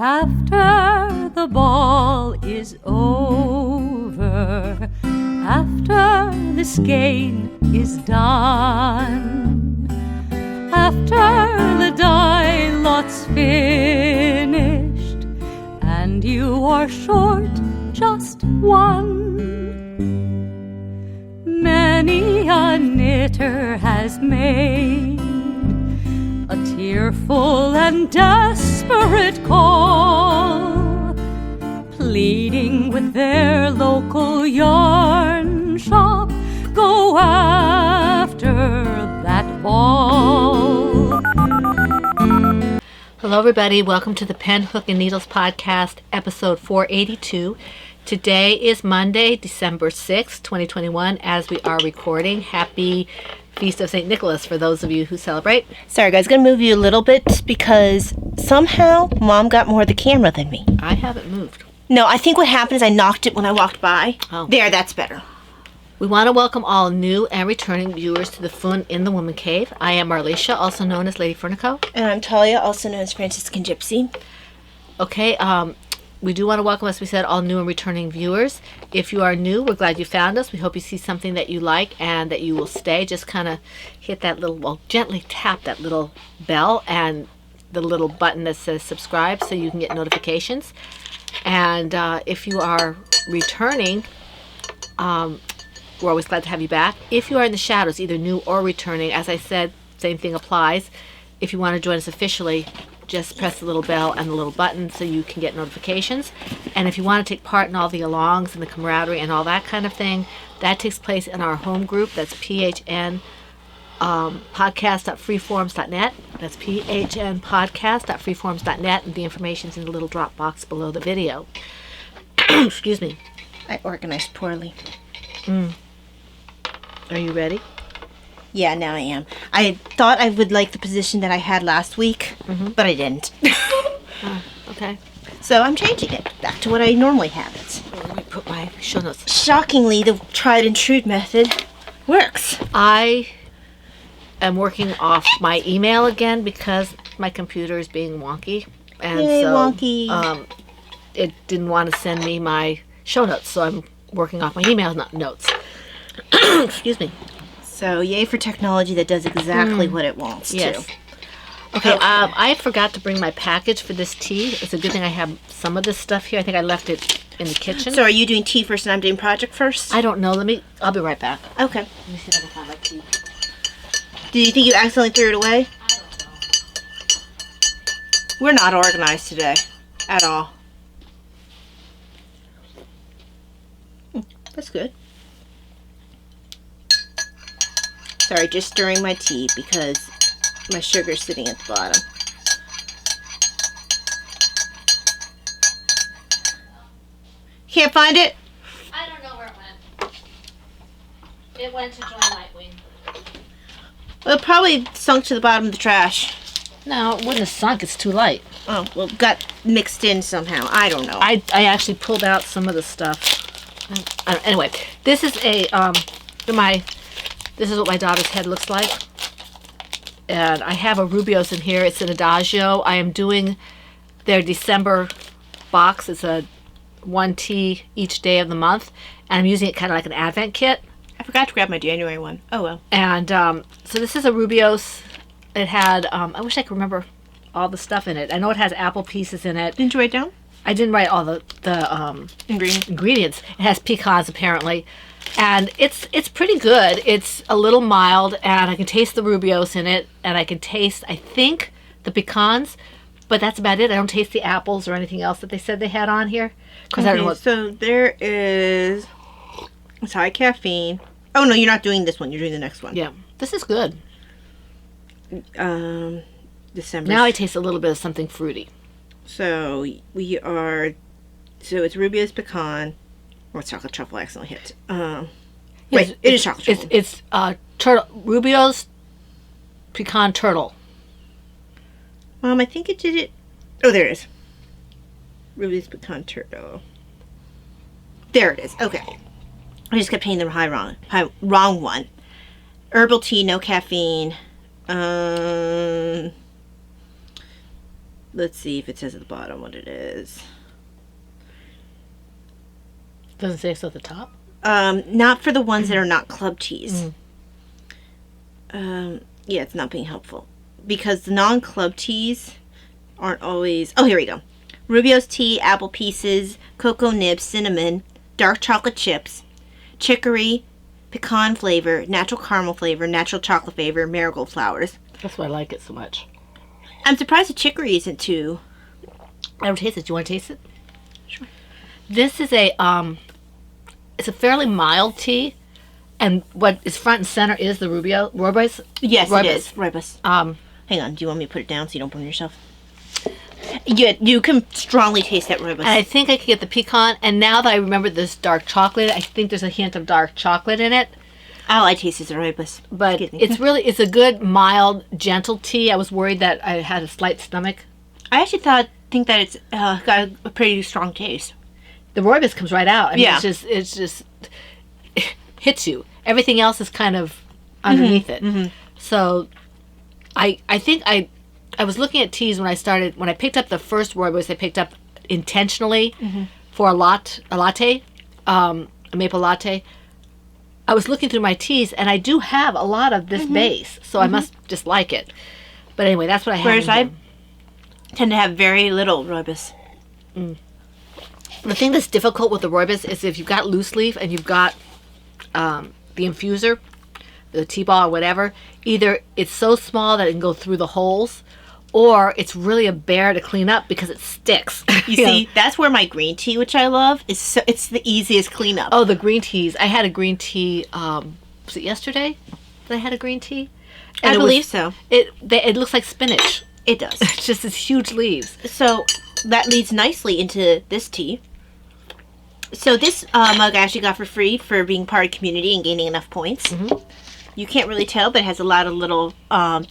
After the ball is over, after the skein is done, after the die lot's finished, and you are short just one, many a knitter has made a tearful and desperate call, pleading with their local yarn shop, go after that ball. Hello everybody, welcome to the Pen, Hook, and Needles podcast, episode 482. Today is Monday, December 6th, 2021, as we are recording. Happy Feast of St. Nicholas for those of you who celebrate. Sorry guys, gonna move you a little bit because somehow Mom got more of the camera than me. I haven't moved. No, I think what happened is I knocked it when I walked by. Oh. There, that's better. We want to welcome all new and returning viewers to the Fun in the Woman Cave. I am Marlisha, also known as Lady Furnico. And I'm Talia, also known as Franciscan Gypsy. Okay, we do want to welcome, as we said, all new and returning viewers. If you are new, we're glad you found us. We hope you see something that you like and that you will stay. Just kind of hit that little, well, gently tap that little bell and the little button that says subscribe so you can get notifications. And if you are returning, we're always glad to have you back. If you are in the shadows, either new or returning, as I said, same thing applies. If you want to join us officially, just press the little bell and the little button so you can get notifications. And if you want to take part in all the alongs and the camaraderie and all that kind of thing, that takes place in our home group. That's PHN podcast.freeforums.net. That's PHN podcast.freeforums.net, and the information's in the little drop box below the video. Excuse me. I organized poorly. Are you ready? Yeah, now I am. I thought I would like the position that I had last week, but I didn't. Okay. So I'm changing it back to what I normally have it. Let me put my show notes. Shockingly, the tried and true method works. I am working off my email again because my computer is being wonky. And Yay, so wonky. It didn't want to send me my show notes, so I'm working off my email notes. Excuse me. So yay for technology that does exactly what it wants Yes. to. Okay, I forgot to bring my package for this tea. It's a good thing I have some of this stuff here. I think I left it in the kitchen. So are you doing tea first and I'm doing project first? I don't know. I'll be right back. Okay. Let me see if I can find my tea. Do you think you accidentally threw it away? I don't know. We're not organized today. At all. That's good. Sorry, just stirring my tea because my sugar's sitting at the bottom. Can't find it? I don't know where it went. It went to join Nightwing. Well, it probably sunk to the bottom of the trash. No, it wouldn't have sunk. It's too light. Oh, well, got mixed in somehow. I don't know. I actually pulled out some of the stuff. Anyway, this is this is what my daughter's head looks like. And I have a Rubio's in here. It's an Adagio. I am doing their December box. It's a 1 tea each day of the month. And I'm using it kind of like an Advent kit. I forgot to grab my January one. Oh, well. And so this is a Rubio's. It had, I wish I could remember all the stuff in it. I know it has apple pieces in it. Didn't you write down? I didn't write all the ingredients. It has pecans apparently, and it's pretty good. It's a little mild, and I can taste the Rubio's in it, and I can taste, I think, the pecans, but that's about it. I don't taste the apples or anything else that they said they had on here. Okay, I don't know so there is, it's high caffeine. Oh no, you're not doing this one. You're doing the next one. Yeah, this is good. December. Now I taste a little bit of something fruity. So it's Rubio's pecan. Or it's chocolate truffle. I accidentally hit. Wait, it is chocolate truffle. It's turtle Rubio's pecan turtle. I think it did it. Oh, there it is. Rubio's pecan turtle. There it is. Okay. I just kept paying the wrong one. Herbal tea, no caffeine. Let's see if it says at the bottom what it is. Doesn't say so at the top. Not for the ones that are not club teas. Yeah, it's not being helpful. Because the non-club teas aren't always... Oh, here we go. Rubio's tea, apple pieces, cocoa nibs, cinnamon, dark chocolate chips, chicory, pecan flavor, natural caramel flavor, natural chocolate flavor, marigold flowers. That's why I like it so much. I'm surprised the chicory isn't too... I don't taste it. Do you want to taste it? Sure. This is a it's a fairly mild tea, and what is front and center is the rooibos. Yes, rooibos. it is. Rooibos. Hang on. Do you want me to put it down so you don't burn yourself? Yeah, you can strongly taste that rooibos. And I think I could get the pecan, and now that I remember this dark chocolate, I think there's a hint of dark chocolate in it. All I taste is the rooibos. But it's a good, mild, gentle tea. I was worried that I had a slight stomach. I actually think that it's got a pretty strong taste. The rooibos comes right out. I mean, Yeah. it's just it hits you. Everything else is kind of underneath it. So I think I was looking at teas when I picked up the first rooibos I picked up intentionally for a latte, a maple latte. I was looking through my teas, and I do have a lot of this base, so I must just like it. But anyway, that's what I have. Whereas I tend to have very little rooibos. The thing that's difficult with the rooibos is if you've got loose leaf and you've got the infuser, the tea ball or whatever, either it's so small that it can go through the holes, or it's really a bear to clean up because it sticks. You see, that's where my green tea, which I love, it's the easiest cleanup. Oh, the green teas. I had a green tea, was it yesterday that I had a green tea? I believe so. It looks like spinach. It does. It's just these huge leaves. So that leads nicely into this tea. So this mug I actually got for free for being part of the community and gaining enough points. You can't really tell, but it has a lot of little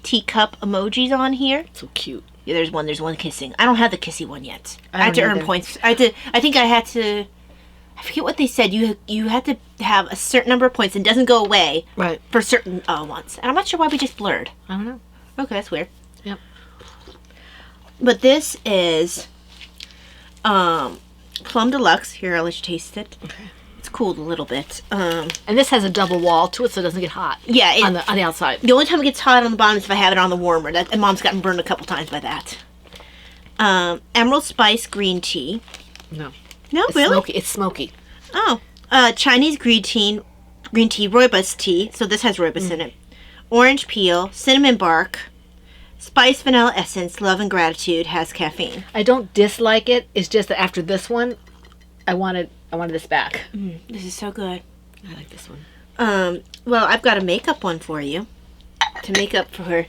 teacup emojis on here. So cute. Yeah, there's one kissing. I don't have the kissy one yet. I I had to don't earn either. points. I think I had to... I forget what they said. You had to have a certain number of points and it doesn't go away Right. for certain ones. And I'm not sure why we just blurred. I don't know. Okay, that's weird. Yep. But this is Plum Deluxe. Here, I'll let you taste it. Okay. It's cooled a little bit. And this has a double wall to it, so it doesn't get hot. Yeah, on the outside. The only time it gets hot on the bottom is if I have it on the warmer. And Mom's gotten burned a couple times by that. Emerald Spice Green Tea. No. No, It's really? smoky. It's smoky. Oh. Chinese Green Tea Rooibos Tea. So this has rooibos in it. Orange Peel. Cinnamon Bark. Spice Vanilla Essence. Love and Gratitude. Has caffeine. I don't dislike it. It's just that after this one, I wanted this back. This is so good. I like this one. Well, I've got a makeup one for you. To make up for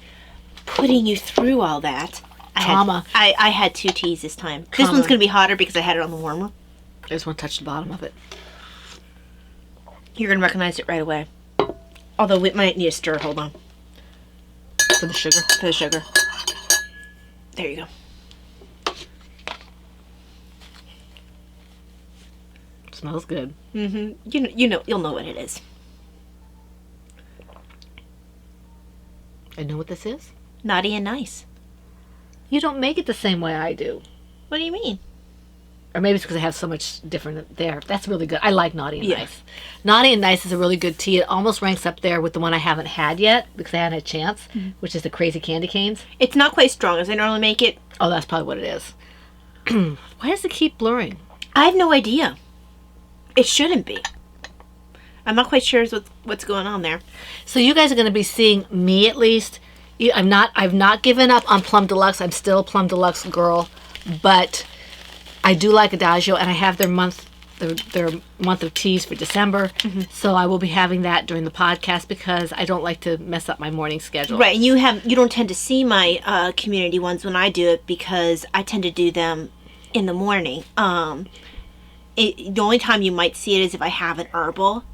putting you through all that. Trauma. I had 2 teas this time. This Trauma. one's going to be hotter because I had it on the warmer. I just want to touch the bottom of it. You're going to recognize it right away. Although we might need a stir. Hold on. For the sugar. For the sugar. There you go. Smells good. You'll know what it is. I know what this is. Naughty and nice. You don't make it the same way I do. What do you mean? Or maybe it's because I have so much different there. That's really good. I like Naughty and Yeah. Nice. Naughty and Nice is a really good tea. It almost ranks up there with the one I haven't had yet because I hadn't had a chance, which is the Crazy Candy Canes. It's not quite strong as I normally make it. Oh, that's probably what it is. Why does it keep blurring? I have no idea. It shouldn't be. I'm not quite sure what's going on there. So you guys are going to be seeing me at least. I've not given up on Plum Deluxe. I'm still a Plum Deluxe girl, but I do like Adagio, and I have their month of teas for December. So I will be having that during the podcast because I don't like to mess up my morning schedule. Right, and you don't tend to see my community ones when I do it because I tend to do them in the morning. The only time you might see it is if I have an herbal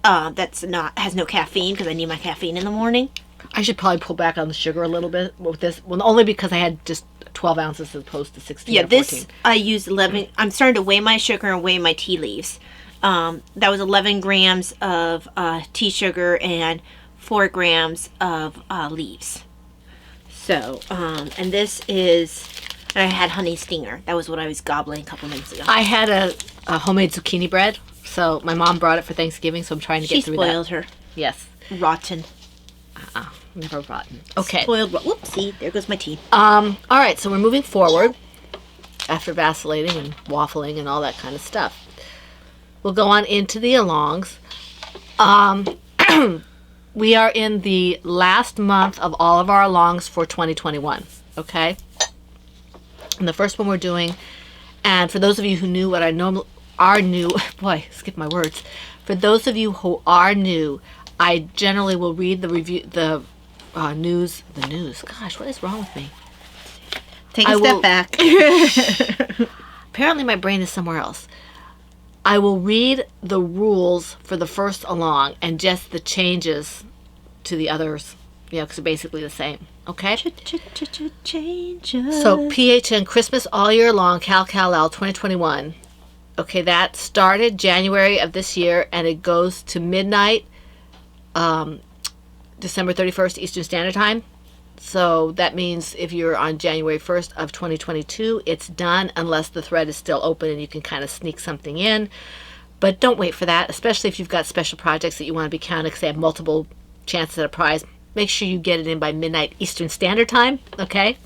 has no caffeine because I need my caffeine in the morning. I should probably pull back on the sugar a little bit with this. Well, only because I had just 12 ounces as opposed to 16 Yeah, or 14. this I use 11. I'm starting to weigh my sugar and weigh my tea leaves. That was 11 grams of tea sugar and 4 grams of leaves. So, and this is And I had honey stinger. That was what I was gobbling a couple minutes ago. I had a homemade zucchini bread, so my mom brought it for Thanksgiving, so I'm trying to get through that. She spoiled her. Yes. Rotten. Never rotten. Okay. Spoiled. Whoopsie. There goes my tea. All right, so we're moving forward after vacillating and waffling and all that kind of stuff. We'll go on into the alongs. We are in the last month of all of our alongs for 2021, okay? And the first one we're doing, and for those of you who knew what I normally are new, boy, skip my words. For those of you who are new, I generally will read the review, the news. Gosh, what is wrong with me? Take a step back. Apparently my brain is somewhere else. I will read the rules for the first along and just the changes to the others, because they're basically the same. Okay? Changes. So PHN Christmas All Year Long Cowl 2021. Okay, that started January of this year and it goes to midnight, December 31st Eastern Standard Time. So that means if you're on January 1st of 2022, it's done unless the thread is still open and you can kind of sneak something in. But don't wait for that, especially if you've got special projects that you want to be counted because they have multiple chances at a prize. Make sure you get it in by midnight Eastern Standard Time, okay?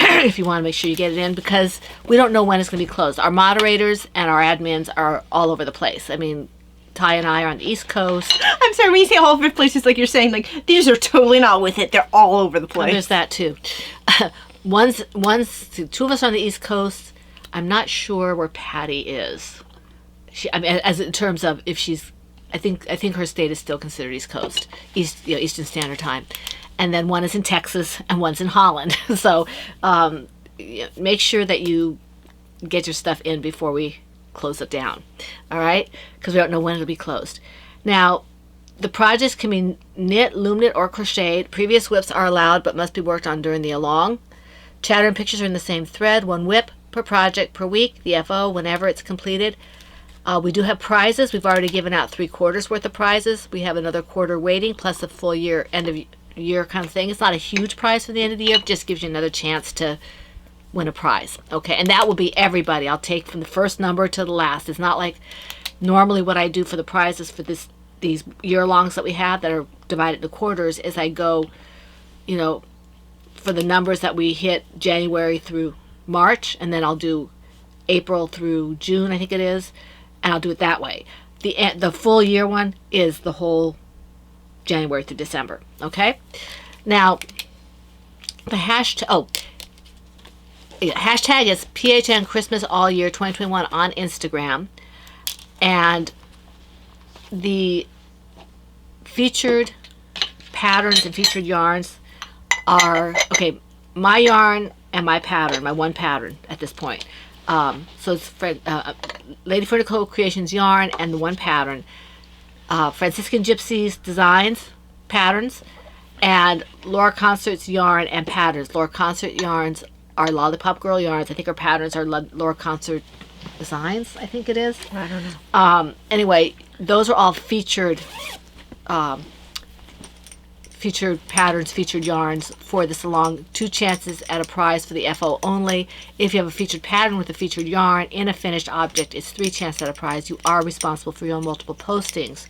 If you want to make sure you get it in, because we don't know when it's going to be closed. Our moderators and our admins are all over the place. I mean, Ty and I are on the East Coast. I'm sorry, when you say all over the place, it's like you're saying, like, these are totally not with it. They're all over the place. Oh, there's that, too. Two of us are on the East Coast. I'm not sure where Patty is. I mean, as in terms of if she's... I think her state is still considered East Coast, Eastern Standard Time, and then one is in Texas and one's in Holland. So make sure that you get your stuff in before we close it down. All right, because we don't know when it'll be closed. Now, the projects can be knit, loom knit, or crocheted. Previous whips are allowed, but must be worked on during the along. Chatter and pictures are in the same thread. One whip per project per week. The FO whenever it's completed. We do have prizes. We've already given out 3/4 worth of prizes. We have another quarter waiting, plus a full year, end of year kind of thing. It's not a huge prize for the end of the year, but just gives you another chance to win a prize. Okay, and that will be everybody. I'll take from the first number to the last. It's not like normally what I do for the prizes for these year-longs that we have that are divided into quarters is I go, for the numbers that we hit January through March, and then I'll do April through June, I think it is. And I'll do it that way. The full year one is the whole January through December. Okay? Now, the hashtag is PHN Christmas All Year 2021 on Instagram. And the featured patterns and featured yarns are, okay, my yarn and my pattern, my one pattern at this point. So it's Lady Vertical Creations yarn and the one pattern. Franciscan Gypsies Designs patterns and Laura Concert's yarn and patterns. Laura Concert yarns are Lollipop Girl yarns. I think her patterns are Laura Concert Designs, I think it is. I don't know. Anyway, those are all featured patterns, featured yarns for this along. 2 chances at a prize for the FO only. If you have a featured pattern with a featured yarn in a finished object, it's 3 chances at a prize. You are responsible for your own multiple postings.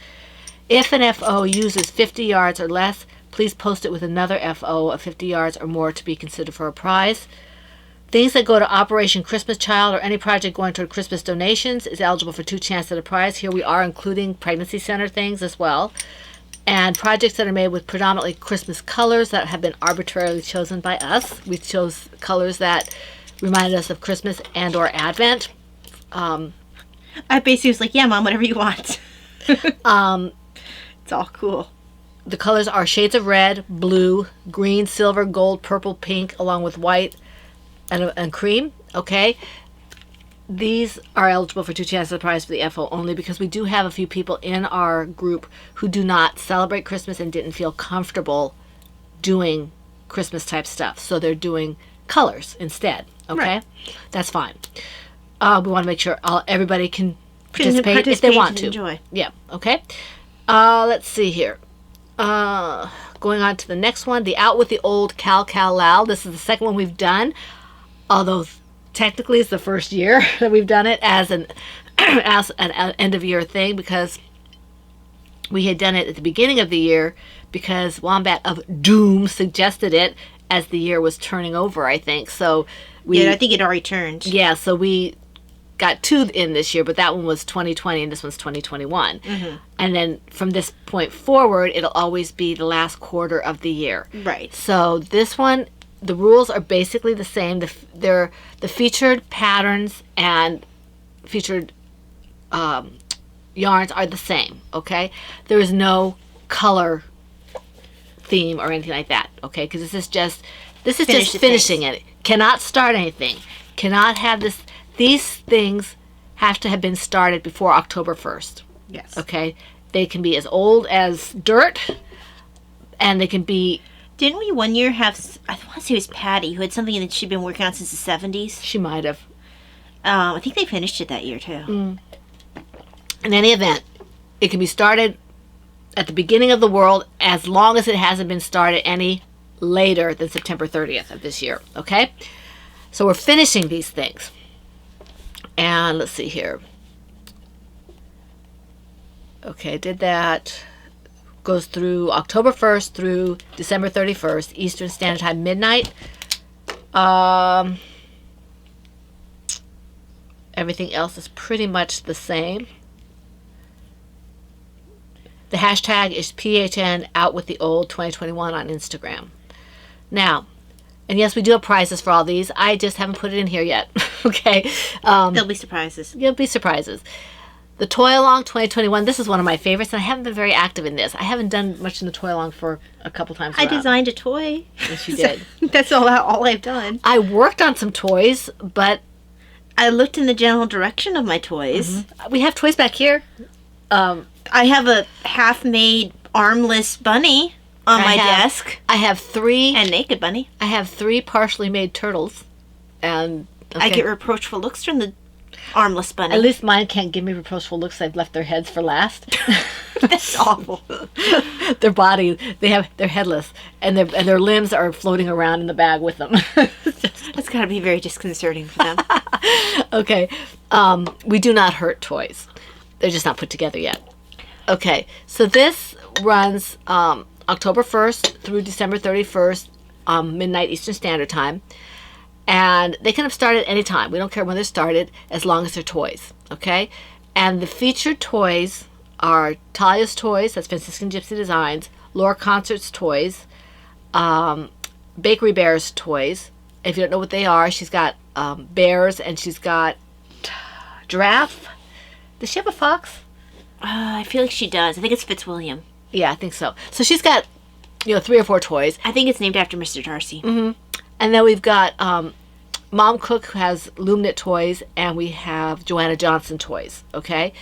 If an FO uses 50 yards or less, please post it with another FO of 50 yards or more to be considered for a prize. Things that go to Operation Christmas Child or any project going toward Christmas donations is eligible for 2 chances at a prize. Here we are including pregnancy center things as well. And projects that are made with predominantly Christmas colors that have been arbitrarily chosen by us. We chose colors that reminded us of Christmas and or Advent. I basically was like, yeah, Mom, whatever you want. It's all cool. The colors are shades of red, blue, green, silver, gold, purple, pink, along with white and cream. Okay. These are eligible for 2 chances at the prize for the FO only because we do have a few people in our group who do not celebrate Christmas and didn't feel comfortable doing Christmas type stuff. So they're doing colors instead. Okay? Right. That's fine. We want to make sure everybody can participate if they want to. Enjoy. Yeah. Okay. Let's see here. Going on to the next one, the Out with the Old Cowl. This is the second one we've done. although technically it's the first year that we've done it as an end of year thing, because we had done it at the beginning of the year because Wombat of Doom suggested it as the year was turning over, I think. So I think it already turned. Yeah, so we got 2 in this year, but that one was 2020 and this one's 2021. Mm-hmm. And then from this point forward, it'll always be the last quarter of the year. Right. So this one, the rules are basically the same. They're the featured patterns and featured yarns are the same, okay? There is no color theme or anything like that, okay? Because this is just finishing it. Cannot start anything. Cannot have this. These things have to have been started before October 1st. Yes. Okay? They can be as old as dirt, and they can be... Didn't we one year have... I want to say it was Patty, who had something that she'd been working on since the 70s. She might have. I think they finished it that year, too. Mm. In any event, it can be started at the beginning of the world as long as it hasn't been started any later than September 30th of this year. Okay? So we're finishing these things. And let's see here. Okay, did that. Goes through October 1st through December 31st, Eastern Standard Time, midnight. Everything else is pretty much the same. The hashtag is PHN Out With The Old 2021 on Instagram. Now, and yes, we do have prizes for all these. I just haven't put it in here yet. Okay. There'll be surprises. There'll be surprises. The Toy Along 2021, this is one of my favorites, and I haven't been very active in this. I haven't done much in the Toy Along for a couple times I around. designed a toy. Yes, you did. That's all I've done. I worked on some toys, but... I looked in the general direction of my toys. Mm-hmm. We have toys back here. I have a half-made armless bunny on my desk. I have 3... And naked bunny. I have 3 partially made turtles. And... Okay. I get reproachful looks from the armless bunny. At least mine can't give me reproachful looks. I've left their heads for last. That's awful. Their body, they're headless, and their limbs are floating around in the bag with them. That's got to be very disconcerting for them. Okay, we do not hurt toys. They're just not put together yet. Okay, so this runs October 1st through December 31st, midnight Eastern Standard Time. And they can have started any time. We don't care when they're started, as long as they're toys, okay? And the featured toys are Talia's toys, that's Franciscan Gypsy Designs, Laura Concert's toys, Bakery Bear's toys. If you don't know what they are, she's got bears, and she's got giraffe. Does she have a fox? I feel like she does. I think it's Fitzwilliam. Yeah, I think so. So she's got, 3 or 4 toys. I think it's named after Mr. Darcy. Mm-hmm. And then we've got Mom Cook, who has Luminate toys, and we have Joanna Johnson toys, okay?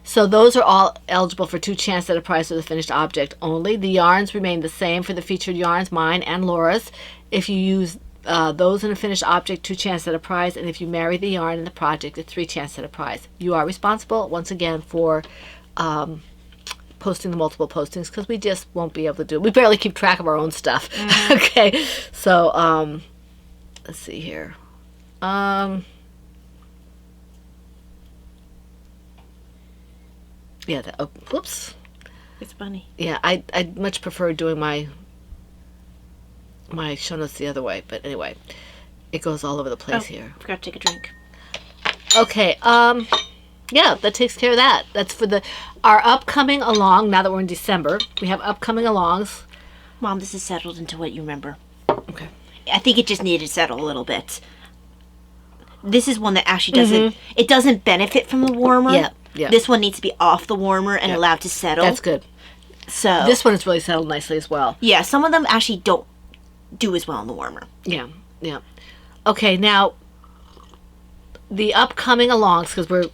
So those are all eligible for 2 chances at a prize for the finished object only. The yarns remain the same for the featured yarns, mine and Laura's. If you use those in a finished object, 2 chances at a prize, and if you marry the yarn in the project, it's 3 chances at a prize. You are responsible, once again, for posting the multiple postings, because we just won't be able to do it. We barely keep track of our own stuff. Mm. Okay, so let's see here. Yeah, whoops. It's funny. Yeah, I'd much prefer doing my show notes the other way, but anyway, it goes all over the place here. Forgot to take a drink. Okay, yeah, that takes care of that. That's for our upcoming along. Now that we're in December, we have upcoming alongs. Mom, this is settled into what you remember. Okay. I think it just needed to settle a little bit. This is one that actually doesn't... Mm-hmm. It doesn't benefit from the warmer. Yeah, yeah. This one needs to be off the warmer and allowed to settle. That's good. So this one is really settled nicely as well. Yeah, some of them actually don't do as well in the warmer. Yeah, yeah. Okay, now the upcoming alongs, because we're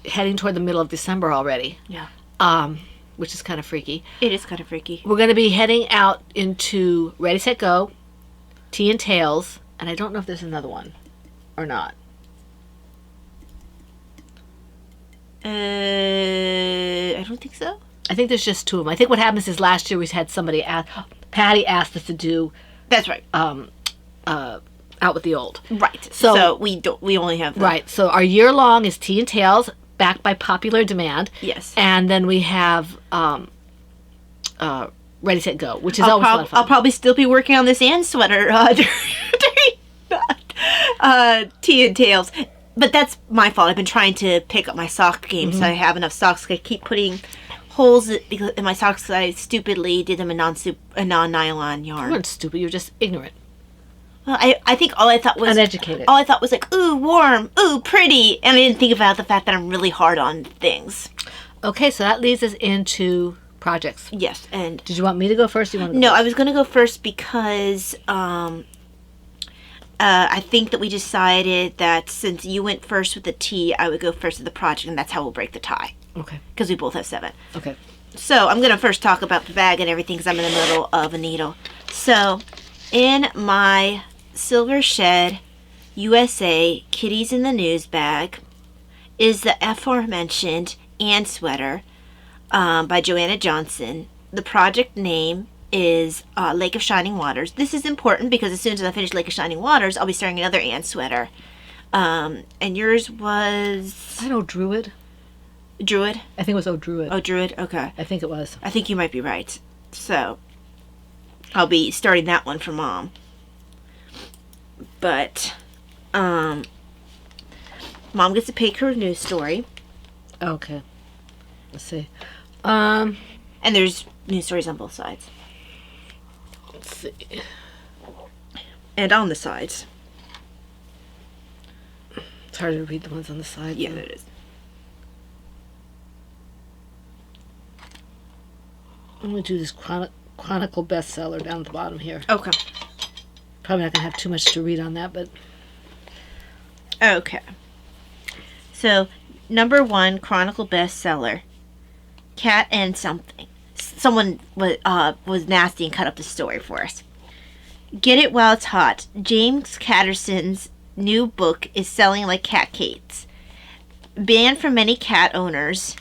heading toward the middle of December already. Yeah. Which is kind of freaky. It is kind of freaky. We're going to be heading out into Ready, Set, Go, Tea and Tails, and I don't know if there's another one or not. I don't think so. I think there's just 2 of them. I think what happens is last year we had somebody Patty asked us to do. That's right. out with the old. Right. So- So we only have the, Right. So our year long is Tea and Tails, backed by popular demand. Yes. And then we have Ready, Set, Go, which is always a lot of fun. I'll probably still be working on this Anne sweater during Tea and Tails. But that's my fault. I've been trying to pick up my sock game so I have enough socks. I keep putting holes in my socks. I stupidly did them in non-nylon You yarn. weren't stupid. You were just ignorant. Well, I think all I thought was Uneducated. All I thought was like, ooh, warm, ooh, pretty, and I didn't think about the fact that I'm really hard on things. Okay, so that leads us into projects. Yes, and Did you want me to go first? Or you want to go no, first? I was gonna go first because I think that we decided that since you went first with the tea, I would go first with the project, and that's how we'll break the tie Okay. because we both have 7. Okay. So I'm gonna first talk about the bag and everything because I'm in the middle of a needle. So in my Silver Shed USA Kitties in the News bag is the aforementioned Anne sweater by Joanna Johnson. The project name is Lake of Shining Waters. This is important because as soon as I finish Lake of Shining Waters, I'll be starting another Anne sweater. And yours was I know Druid. Druid? I think it was Druid. Oh, Druid? Okay. I think it was. I think you might be right. So, I'll be starting that one for Mom. But, Mom gets to pick her news story. Okay. Let's see. And there's news stories on both sides. Let's see. And on the sides. It's hard to read the ones on the side. Yeah, though. it is. I'm going to do this Chronicle bestseller down at the bottom here. Okay. Probably not going to have too much to read on that, but Okay. So, number 1 Chronicle bestseller. Cat and Something. Someone was nasty and cut up the story for us. Get it while it's hot. James Catterson's new book is selling like cat cates. Banned from many cat owners.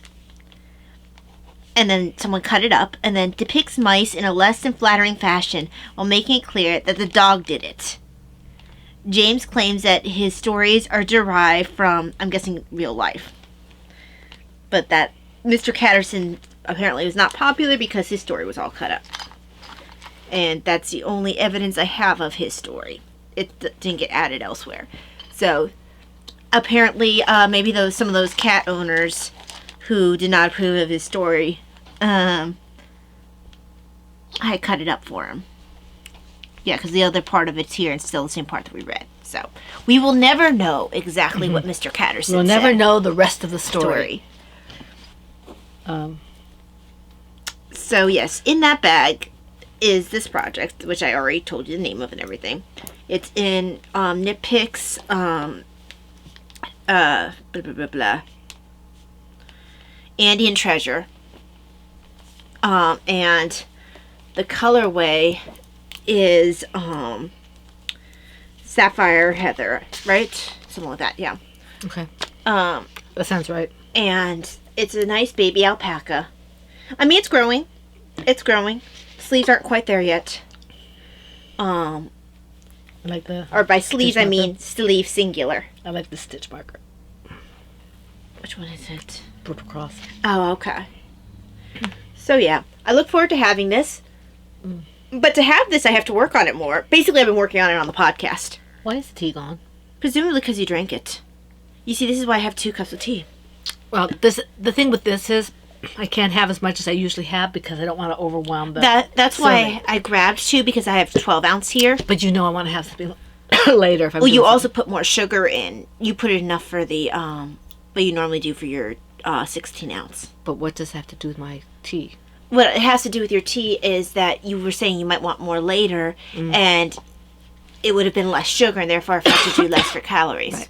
And then someone cut it up and then depicts mice in a less than flattering fashion while making it clear that the dog did it. James claims that his stories are derived from, I'm guessing, real life. But that Mr. Catterson apparently was not popular because his story was all cut up. And that's the only evidence I have of his story. It didn't get added elsewhere. So, apparently, maybe some of those cat owners who did not approve of his story, I cut it up for him. Yeah, because the other part of it's here and still the same part that we read. So, we will never know exactly what Mr. Catterson said. we'll never know the rest of the story. So, yes, in that bag is this project, which I already told you the name of and everything. It's in Knit Picks, blah, blah, blah, blah. Andean Treasure. And the colorway is Sapphire Heather, right? Something like that, yeah. Okay. That sounds right. And it's a nice baby alpaca. I mean, it's growing. It's growing. Sleeves aren't quite there yet. I like the Or by sleeves, stitch I mean marker. sleeve singular. I like the stitch marker. Which one is it? Purple cross. Oh, okay. So, yeah. I look forward to having this. But to have this, I have to work on it more. Basically, I've been working on it on the podcast. Why is the tea gone? Presumably because you drank it. You see, this is why I have 2 cups of tea. Well, the thing with this is I can't have as much as I usually have because I don't want to overwhelm the. That's why serving. I grabbed 2 because I have 12 ounce here. But you know I want to have something later. If I'm Well, you doing also put more sugar in. You put it enough for the, what you normally do for your 16 ounce. something. But what does that have to do with my tea? What it has to do with your tea is that you were saying you might want more later, and it would have been less sugar, and therefore I have to do less for calories. Right.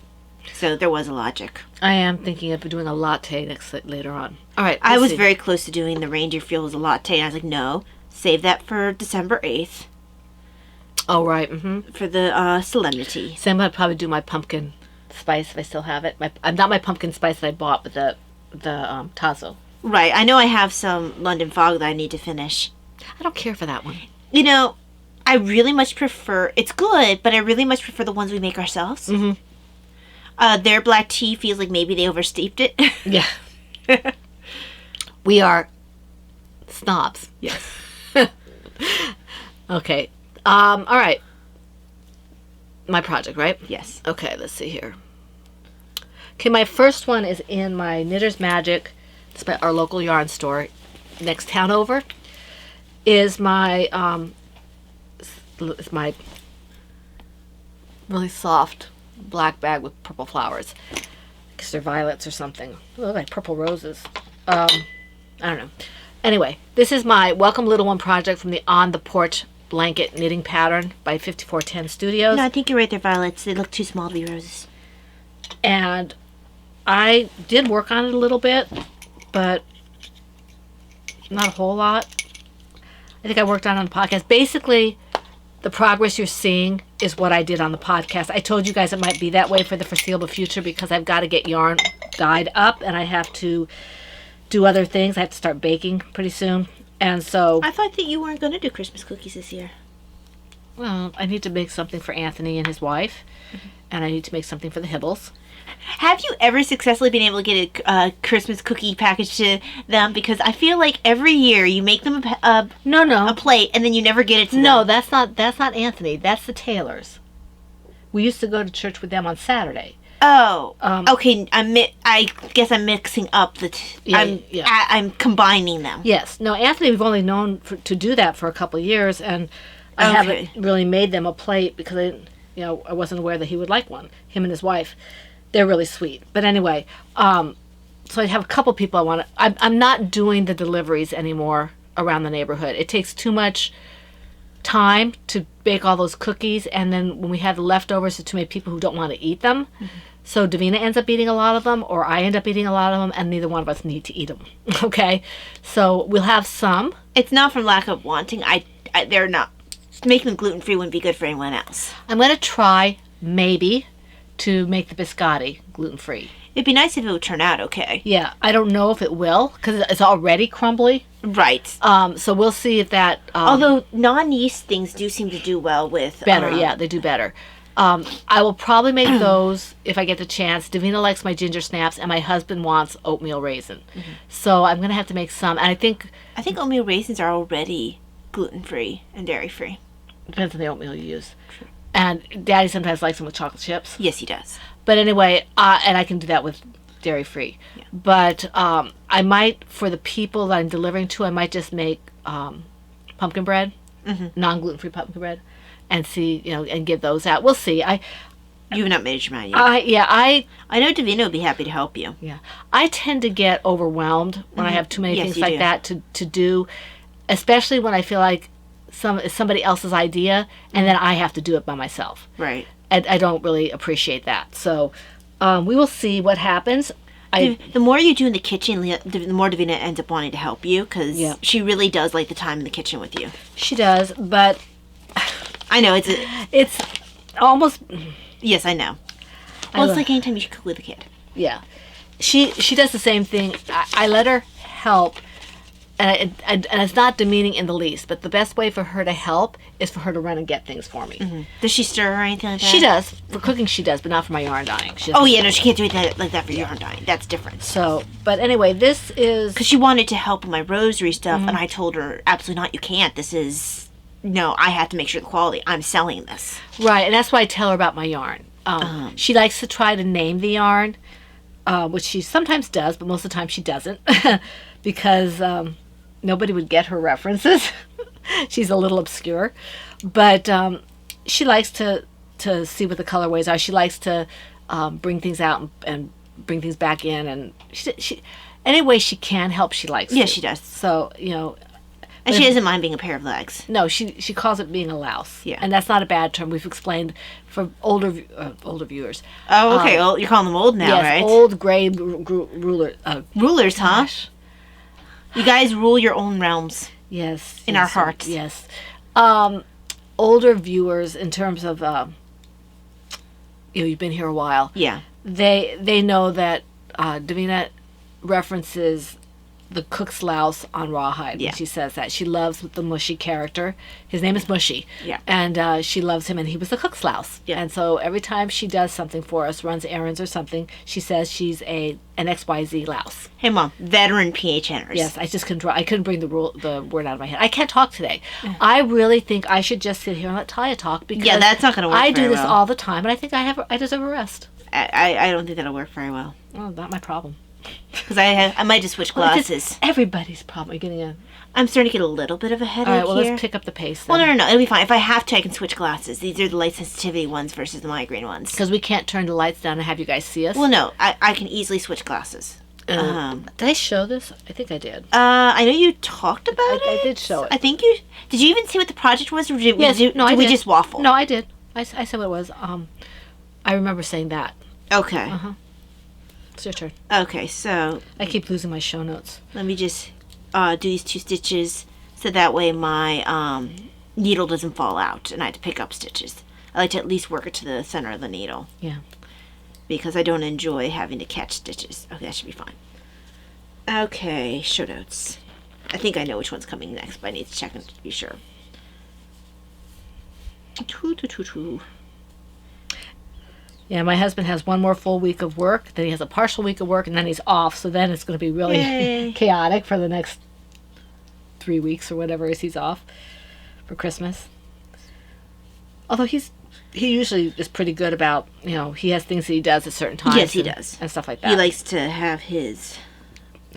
So there was a logic. I am thinking of doing a latte later on. All right. I let's was see. very close to doing the reindeer fuel as a latte, and I was like, no, save that for December 8th Oh right. Mm-hmm. for the solemnity. So I'm gonna probably do my pumpkin spice if I still have it. Not my pumpkin spice that I bought, but the Tazo. Right. I know I have some London Fog that I need to finish. I don't care for that one. You know, I really much prefer, it's good, but I really much prefer the ones we make ourselves. Their black tea feels like maybe they oversteeped it. Yeah. We are snobs. Yes. Okay. All right. My project, right? Yes. Okay, let's see here. Okay, my first one is in my Knitter's Magic, it's by our local yarn store, next town over, is my, it's my really soft black bag with purple flowers. Because they're violets or something. They look like purple roses. I don't know. Anyway, this is my Welcome Little One project from the On the Porch blanket knitting pattern by 5410 Studios. No, I think you're right. They're violets. They look too small to be roses. And I did work on it a little bit, but not a whole lot. I think I worked on it on the podcast. Basically, the progress you're seeing is what I did on the podcast. I told you guys it might be that way for the foreseeable future because I've got to get yarn dyed up and I have to do other things. I have to start baking pretty soon. And so... I thought that you weren't going to do Christmas cookies this year. Well, I need to make something for Anthony and his wife. And I need to make something for the Hibbles. Have you ever successfully been able to get a Christmas cookie package to them? Because I feel like every year you make them a plate and then you never get it to them. No, that's not Anthony. That's the Taylors. We used to go to church with them on Saturday. Oh, okay. I guess I'm mixing up the. I'm combining them. Yes. No, Anthony, we've only known to do that for a couple of years, and I haven't really made them a plate because I wasn't aware that he would like one. Him and his wife, they're really sweet. But anyway, so I have a couple people I want to. I'm not doing the deliveries anymore around the neighborhood. It takes too much time to bake all those cookies, and then when we have the leftovers, there's too many people who don't want to eat them. So Davina ends up eating a lot of them, or I end up eating a lot of them, and neither one of us need to eat them. Okay, so we'll have some. It's not from lack of wanting. They're not. Making them gluten free wouldn't be good for anyone else. I'm going to try maybe to make the biscotti gluten free. It'd be nice if it would turn out okay. Yeah, I don't know if it will because it's already crumbly. Right. So we'll see if that. Although non-yeast things do seem to do well with. Better, yeah, they do better. I will probably make those if I get the chance. Davina likes my ginger snaps, and my husband wants oatmeal raisin. So I'm going to have to make some. And I think oatmeal raisins are already gluten-free and dairy-free. Depends on the oatmeal you use. True. And Daddy sometimes likes them with chocolate chips. Yes, he does. But anyway, and I can do that with dairy-free. Yeah. But I might, for the people that I'm delivering to, I might just make pumpkin bread, non-gluten-free pumpkin bread. And see, and give those out. We'll see. You've not made your mind yet. I know Davina would be happy to help you. Yeah, I tend to get overwhelmed when I have too many things like that to do, especially when I feel like it's somebody else's idea, and then I have to do it by myself. Right. And I don't really appreciate that. So we will see what happens. The more you do in the kitchen, the more Davina ends up wanting to help you because she really does like the time in the kitchen with you. She does, but. I know, it's almost... Yes, I know. Well, it's like anytime you cook with a kid. Yeah. She does the same thing. I let her help, and it's not demeaning in the least, but the best way for her to help is for her to run and get things for me. Does she stir or anything like that? She does. For cooking, she does, but not for my yarn dyeing. She can't do it like that for yarn dyeing. That's different. So, but anyway, this is... Because she wanted to help with my rosary stuff, and I told her, absolutely not, you can't. This is... No, I have to make sure the quality. I'm selling this. Right, and that's why I tell her about my yarn. She likes to try to name the yarn, which she sometimes does, but most of the time she doesn't, because nobody would get her references. She's a little obscure, but she likes to see what the colorways are. She likes to bring things out and bring things back in, and she any way she can help. She likes. Yes, to. She does. So And she doesn't mind being a pair of legs. No, she calls it being a louse. Yeah. And that's not a bad term. We've explained for older viewers. Oh, okay. Well, you're calling them old now, yes, right? Old gray ruler. Rulers, huh? You guys rule your own realms. Yes. In our hearts. Yes. Older viewers, in terms of, you've been here a while. Yeah. They know that Davina references the cook's louse on Rawhide. Yeah. When she says that she loves the Mushy character. His name is Mushy. Yeah. And she loves him, and he was the cook's louse. Yeah. And so every time she does something for us, runs errands or something, she says she's an XYZ louse. Hey, Mom, veteran PHNers. Yes, I just couldn't I couldn't bring the word out of my head. I can't talk today. I really think I should just sit here and let Talia talk, because Yeah, that's not going to work I do very this well. all the time, and I think I deserve a rest. I don't think that'll work very well. Oh, not my problem. Because I might just switch glasses. Everybody's problem. You're getting a... I'm starting to get a little bit of a headache All right, well, here. let's pick up the pace then. Well, no. It'll be fine. If I have to, I can switch glasses. These are the light sensitivity ones versus the migraine ones. Because we can't turn the lights down and have you guys see us. Well, no. I can easily switch glasses. Did I show this? I think I did. I know you talked about it. I did show it. I think you... Did you even see what the project was? Or did Yes, did no, I we did. just waffle? No, I did. I said what it was. I remember saying that. Okay. It's your turn. Okay, so I keep losing my show notes. let me just do these 2 stitches so that way my needle doesn't fall out and I have to pick up stitches. I like to at least work it to the center of the needle Yeah. because I don't enjoy having to catch stitches. Okay, that should be fine. Okay, show notes. I think I know which one's coming next, but I need to check and be sure. Yeah, my husband has one more full week of work, then he has a partial week of work, and then he's off, so then it's going to be really Yay. chaotic for the next 3 weeks or whatever he's off for Christmas. Although he usually is pretty good about, he has things that he does at certain times. Yes, he does. And stuff like that. He likes to have his...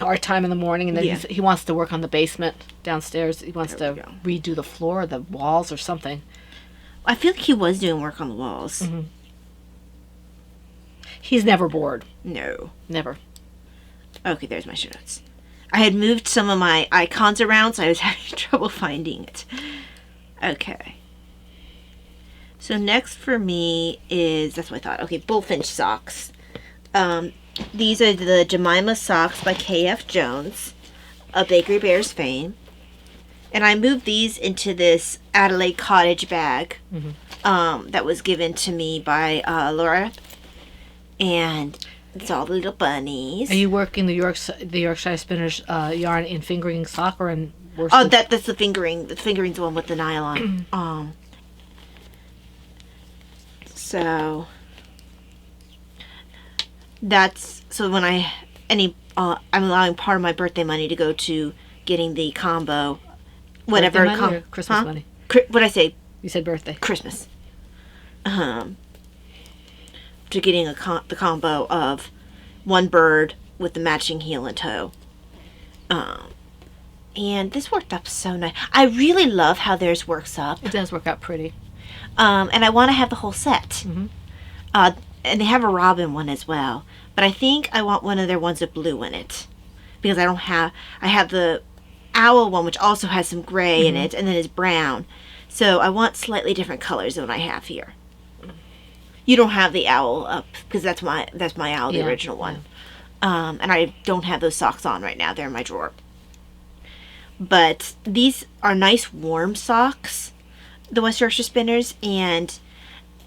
Our time in the morning, and then Yeah. he wants to work on the basement downstairs. He wants There to we redo the floor, the walls, or something. I feel like he was doing work on the walls. Mm-hmm. He's never bored. No. Never. Okay, there's my show notes. I had moved some of my icons around, so I was having trouble finding it. Okay. So next for me is, that's what I thought. Okay, Bullfinch socks. These are the Jemima socks by K.F. Jones, a Bakery Bears fame. And I moved these into this Adelaide Cottage bag that was given to me by Laura. And it's all the little bunnies. Are you working the Yorkshire Spinners yarn in fingering sock or in worsted? Oh, that's the fingering. The fingering's the one with the nylon. So that's when I'm allowing part of my birthday money to go to getting the combo, whatever. Birthday money or Christmas money? What'd I say? You said birthday. Christmas. To getting the combo of one bird with the matching heel and toe. And this worked up so nice. I really love how theirs works up. It does work out pretty. And I want to have the whole set. Mm-hmm. And they have a robin one as well. But I think I want one of their ones with blue in it. Because I have the owl one, which also has some gray in it, and then it's brown. So I want slightly different colors than what I have here. You don't have the owl up, because that's my owl, the original one. And I don't have those socks on right now. They're in my drawer. But these are nice warm socks, the West Yorkshire Spinners, and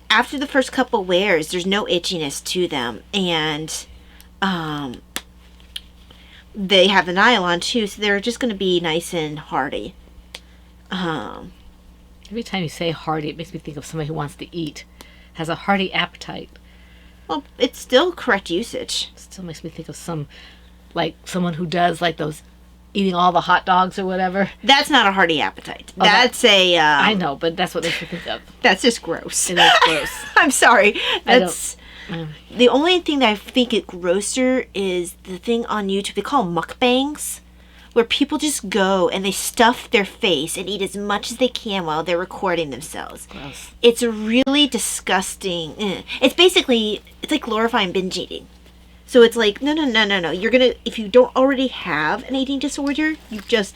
after the first couple wears, there's no itchiness to them, and they have the nylon too, so they're just going to be nice and hardy. Every time you say hearty, it makes me think of somebody who wants to eat, has a hearty appetite. Well, it's still correct usage. Still makes me think of someone who does like those eating all the hot dogs or whatever. That's not a hearty appetite. Oh, That's I know, but that's what makes me think of. That's just gross. It is gross. I'm sorry. That's Mm. the only thing that I think is grosser is the thing on YouTube. They call them mukbangs, where people just go and they stuff their face and eat as much as they can while they're recording themselves. Gross. It's a really disgusting. It's like glorifying binge eating. So it's like, no. You're gonna, if you don't already have an eating disorder, you just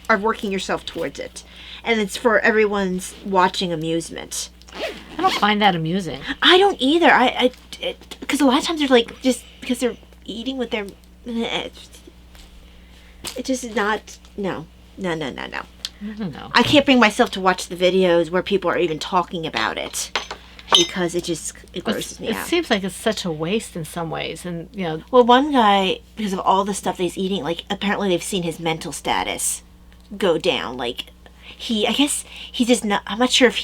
are working yourself towards it, and it's for everyone's watching amusement. I don't find that amusing. I don't either. Because a lot of times they're just because they're eating with their. It just is not. No. I don't know. I can't bring myself to watch the videos where people are even talking about it. because it grosses me It out. seems like it's such a waste in some ways, and Well, one guy, because of all the stuff that he's eating, like, apparently they've seen his mental status go down. Like, I guess he's just not, I'm not sure if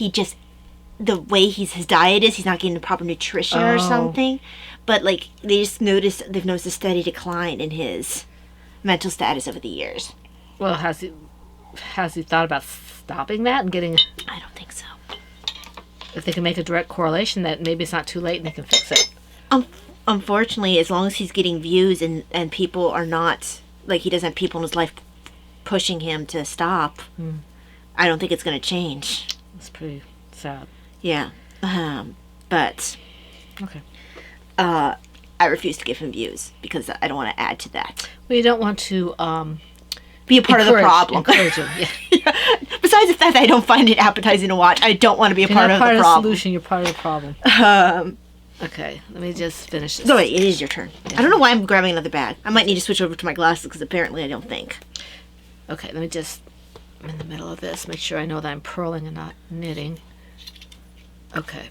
the way his diet is, he's not getting the proper nutrition or something. But, like, they've noticed a steady decline in his mental status over the years. well, has he thought about stopping that and getting? I don't think so. If they can make a direct correlation, that maybe it's not too late and they can fix it. Unfortunately, as long as he's getting views and people are not, like, he doesn't have people in his life pushing him to stop, I don't think it's going to change. It's pretty sad. Yeah. But Okay. I refuse to give him views because I don't want to add to that. Well, you don't want to Be a part of the problem. Encourage him. Yeah. Besides the fact that I don't find it appetizing to watch, I don't want to be a You're part not of part the of the problem. solution. You're part of the problem. Um, Okay, let me just finish this. so wait, it is your turn. I don't know why I'm grabbing another bag. I might need to switch over to my glasses because apparently I don't think. Okay, let me just, I'm in the middle of this. Make sure I know that I'm purling and not knitting. Okay.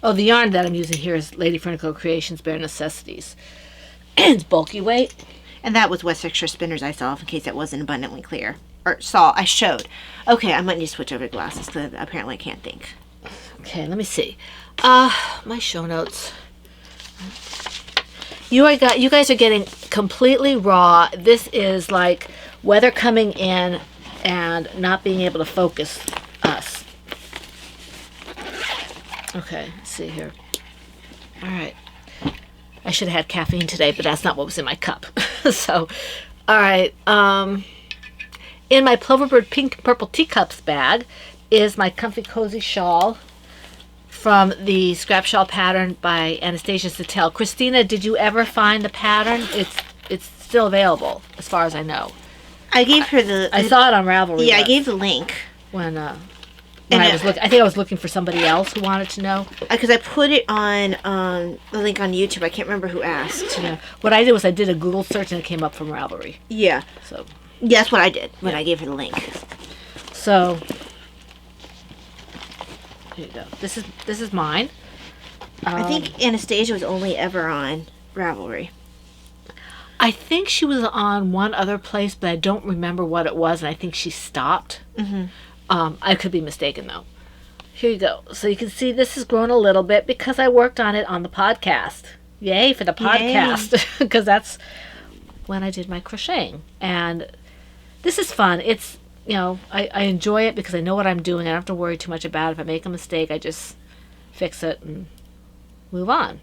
Oh, the yarn that I'm using here is Lady Furnicle Creations Bare Necessities. It's bulky weight. And that was West Extra Spinners I saw, in case that wasn't abundantly clear. Or I showed. Okay, I might need to switch over to glasses because apparently I can't think. Okay, let me see. My show notes. You guys are getting completely raw. This is like weather coming in and not being able to focus us. Okay, let's see here. All right. I should have had caffeine today, but that's not what was in my cup. So, all right. In my Ploverbird pink and purple teacups bag is my comfy cozy shawl from the scrap shawl pattern by Anastasia Sattel. Christina, did you ever find the pattern? It's still available as far as I know. I gave her the... I saw it on Ravelry. Yeah, I gave the link. When I was looking, I think I was looking for somebody else who wanted to know. Because I put it on the link on YouTube. I can't remember who asked. Yeah. What I did was I did a Google search and it came up from Ravelry. Yeah. So. Yeah, that's what I did when I gave her the link. So. Here you go. This is mine. I think Anastasia was only ever on Ravelry. I think she was on one other place, but I don't remember what it was, and I think she stopped. Mm-hmm. I could be mistaken, though. Here you go. So you can see this has grown a little bit because I worked on it on the podcast. Yay for the podcast. Because that's when I did my crocheting. And this is fun. It's, I enjoy it because I know what I'm doing. I don't have to worry too much about it. If I make a mistake, I just fix it and move on.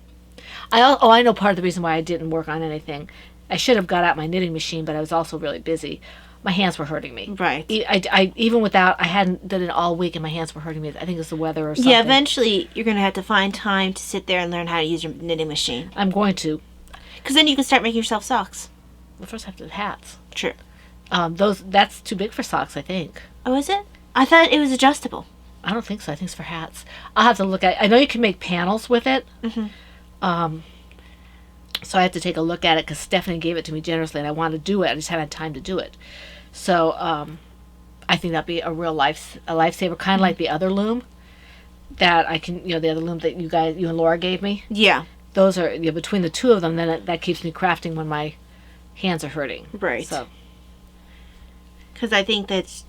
I know part of the reason why I didn't work on anything. I should have got out my knitting machine, but I was also really busy. My hands were hurting me. Right. I even without, I hadn't done it all week and my hands were hurting me. I think it's the weather or something. Yeah, eventually you're going to have to find time to sit there and learn how to use your knitting machine. I'm going to. Because then you can start making yourself socks. Well, first I have to do hats. True. That's too big for socks, I think. Oh, is it? I thought it was adjustable. I don't think so. I think it's for hats. I'll have to look at it. I know you can make panels with it. Mm-hmm. So I have to take a look at it because Stephanie gave it to me generously and I wanted to do it. I just haven't had time to do it. So I think that'd be a real lifesaver, kind of like the other loom that I can, the other loom that you and Laura gave me. Yeah. Those are, between the two of them, then that keeps me crafting when my hands are hurting. Right. So. Because I think that's,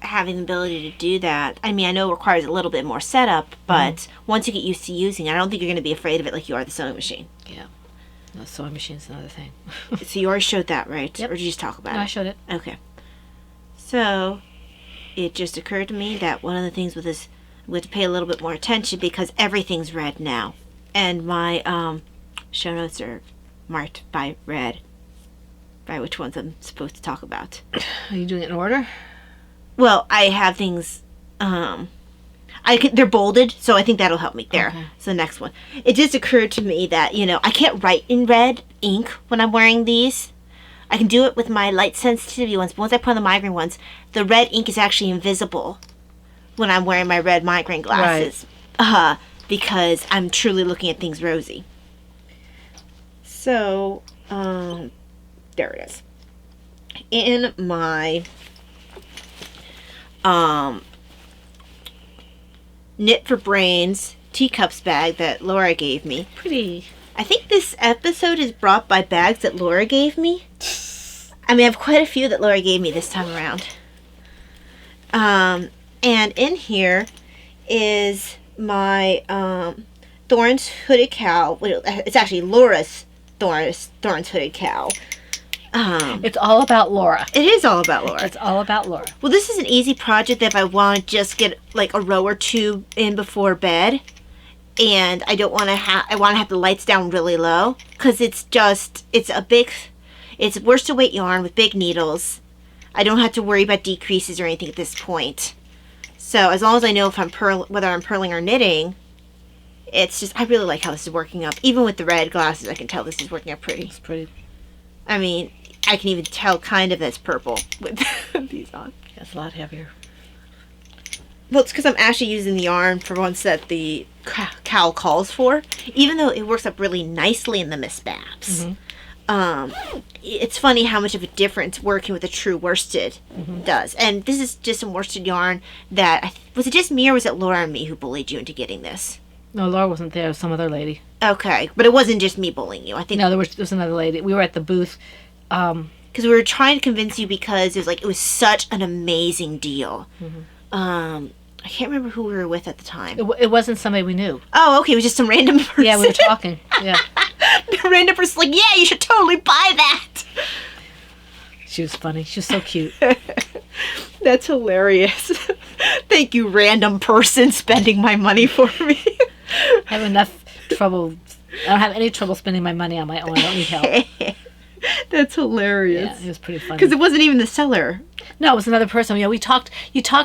having the ability to do that, I mean, I know it requires a little bit more setup, but once you get used to using it, I don't think you're going to be afraid of it like you are the sewing machine. Yeah. No, sewing machine's another thing. So you already showed that, right? Yep. Or did you just talk about No, it? I showed it. Okay. So, it just occurred to me that one of the things with this, I'm going to pay a little bit more attention because everything's red now. And my show notes are marked by red. By which ones I'm supposed to talk about. Are you doing it in order? Well, I have things, they're bolded, so I think that'll help me. There. Okay. So the next one. It just occurred to me that, I can't write in red ink when I'm wearing these. I can do it with my light sensitivity ones, but once I put on the migraine ones, the red ink is actually invisible when I'm wearing my red migraine glasses. Right. Because I'm truly looking at things rosy. So, there it is. In my Knit for Brains teacups bag that Laura gave me. Pretty. I think this episode is brought by bags that Laura gave me. I mean, I have quite a few that Laura gave me this time around. And in here is my Thorns hooded cowl. It's actually Laura's Thorns hooded cowl. It's all about Laura. It is all about Laura. It's all about Laura. Well, this is an easy project that if I want to just get like a row or two in before bed, and I don't want to I want to have the lights down really low, because it's worsted weight yarn with big needles. I don't have to worry about decreases or anything at this point. So as long as I know if whether I'm purling or knitting, it's just, I really like how this is working up. Even with the red glasses, I can tell this is working up pretty. It's pretty. I mean, I can even tell kind of that's purple with these on. Yeah, it's a lot heavier. Well, it's because I'm actually using the yarn for ones that the cowl calls for. Even though it works up really nicely in the Miss Babs. It's funny how much of a difference working with a true worsted does. And this is just some worsted yarn that, was it just me or was it Laura and me who bullied you into getting this? No, Laura wasn't there. It was some other lady. Okay, but it wasn't just me bullying you. I think No, there was another lady. We were at the booth. because we were trying to convince you because it was such an amazing deal. I can't remember who we were with at the time. It wasn't somebody we knew. Oh, okay, it was just some random person. Yeah, we were talking. Yeah. The random person's like, yeah, you should totally buy that. She was funny. She was so cute. That's hilarious. Thank you, random person spending my money for me. I have enough trouble. I don't have any trouble spending my money on my own. I don't need help. That's hilarious. Yeah, it was pretty funny. Because it wasn't even the seller. No, it was another person. You talk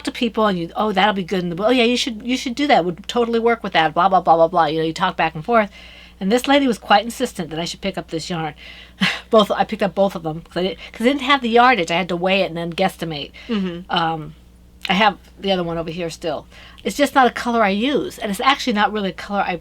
to people and that'll be good. And you should do that. It would totally work with that. Blah, blah, blah, blah, blah. You talk back and forth. And this lady was quite insistent that I should pick up this yarn. I picked up both of them because I didn't have the yardage. I had to weigh it and then guesstimate. I have the other one over here still. It's just not a color I use. And it's actually not really a color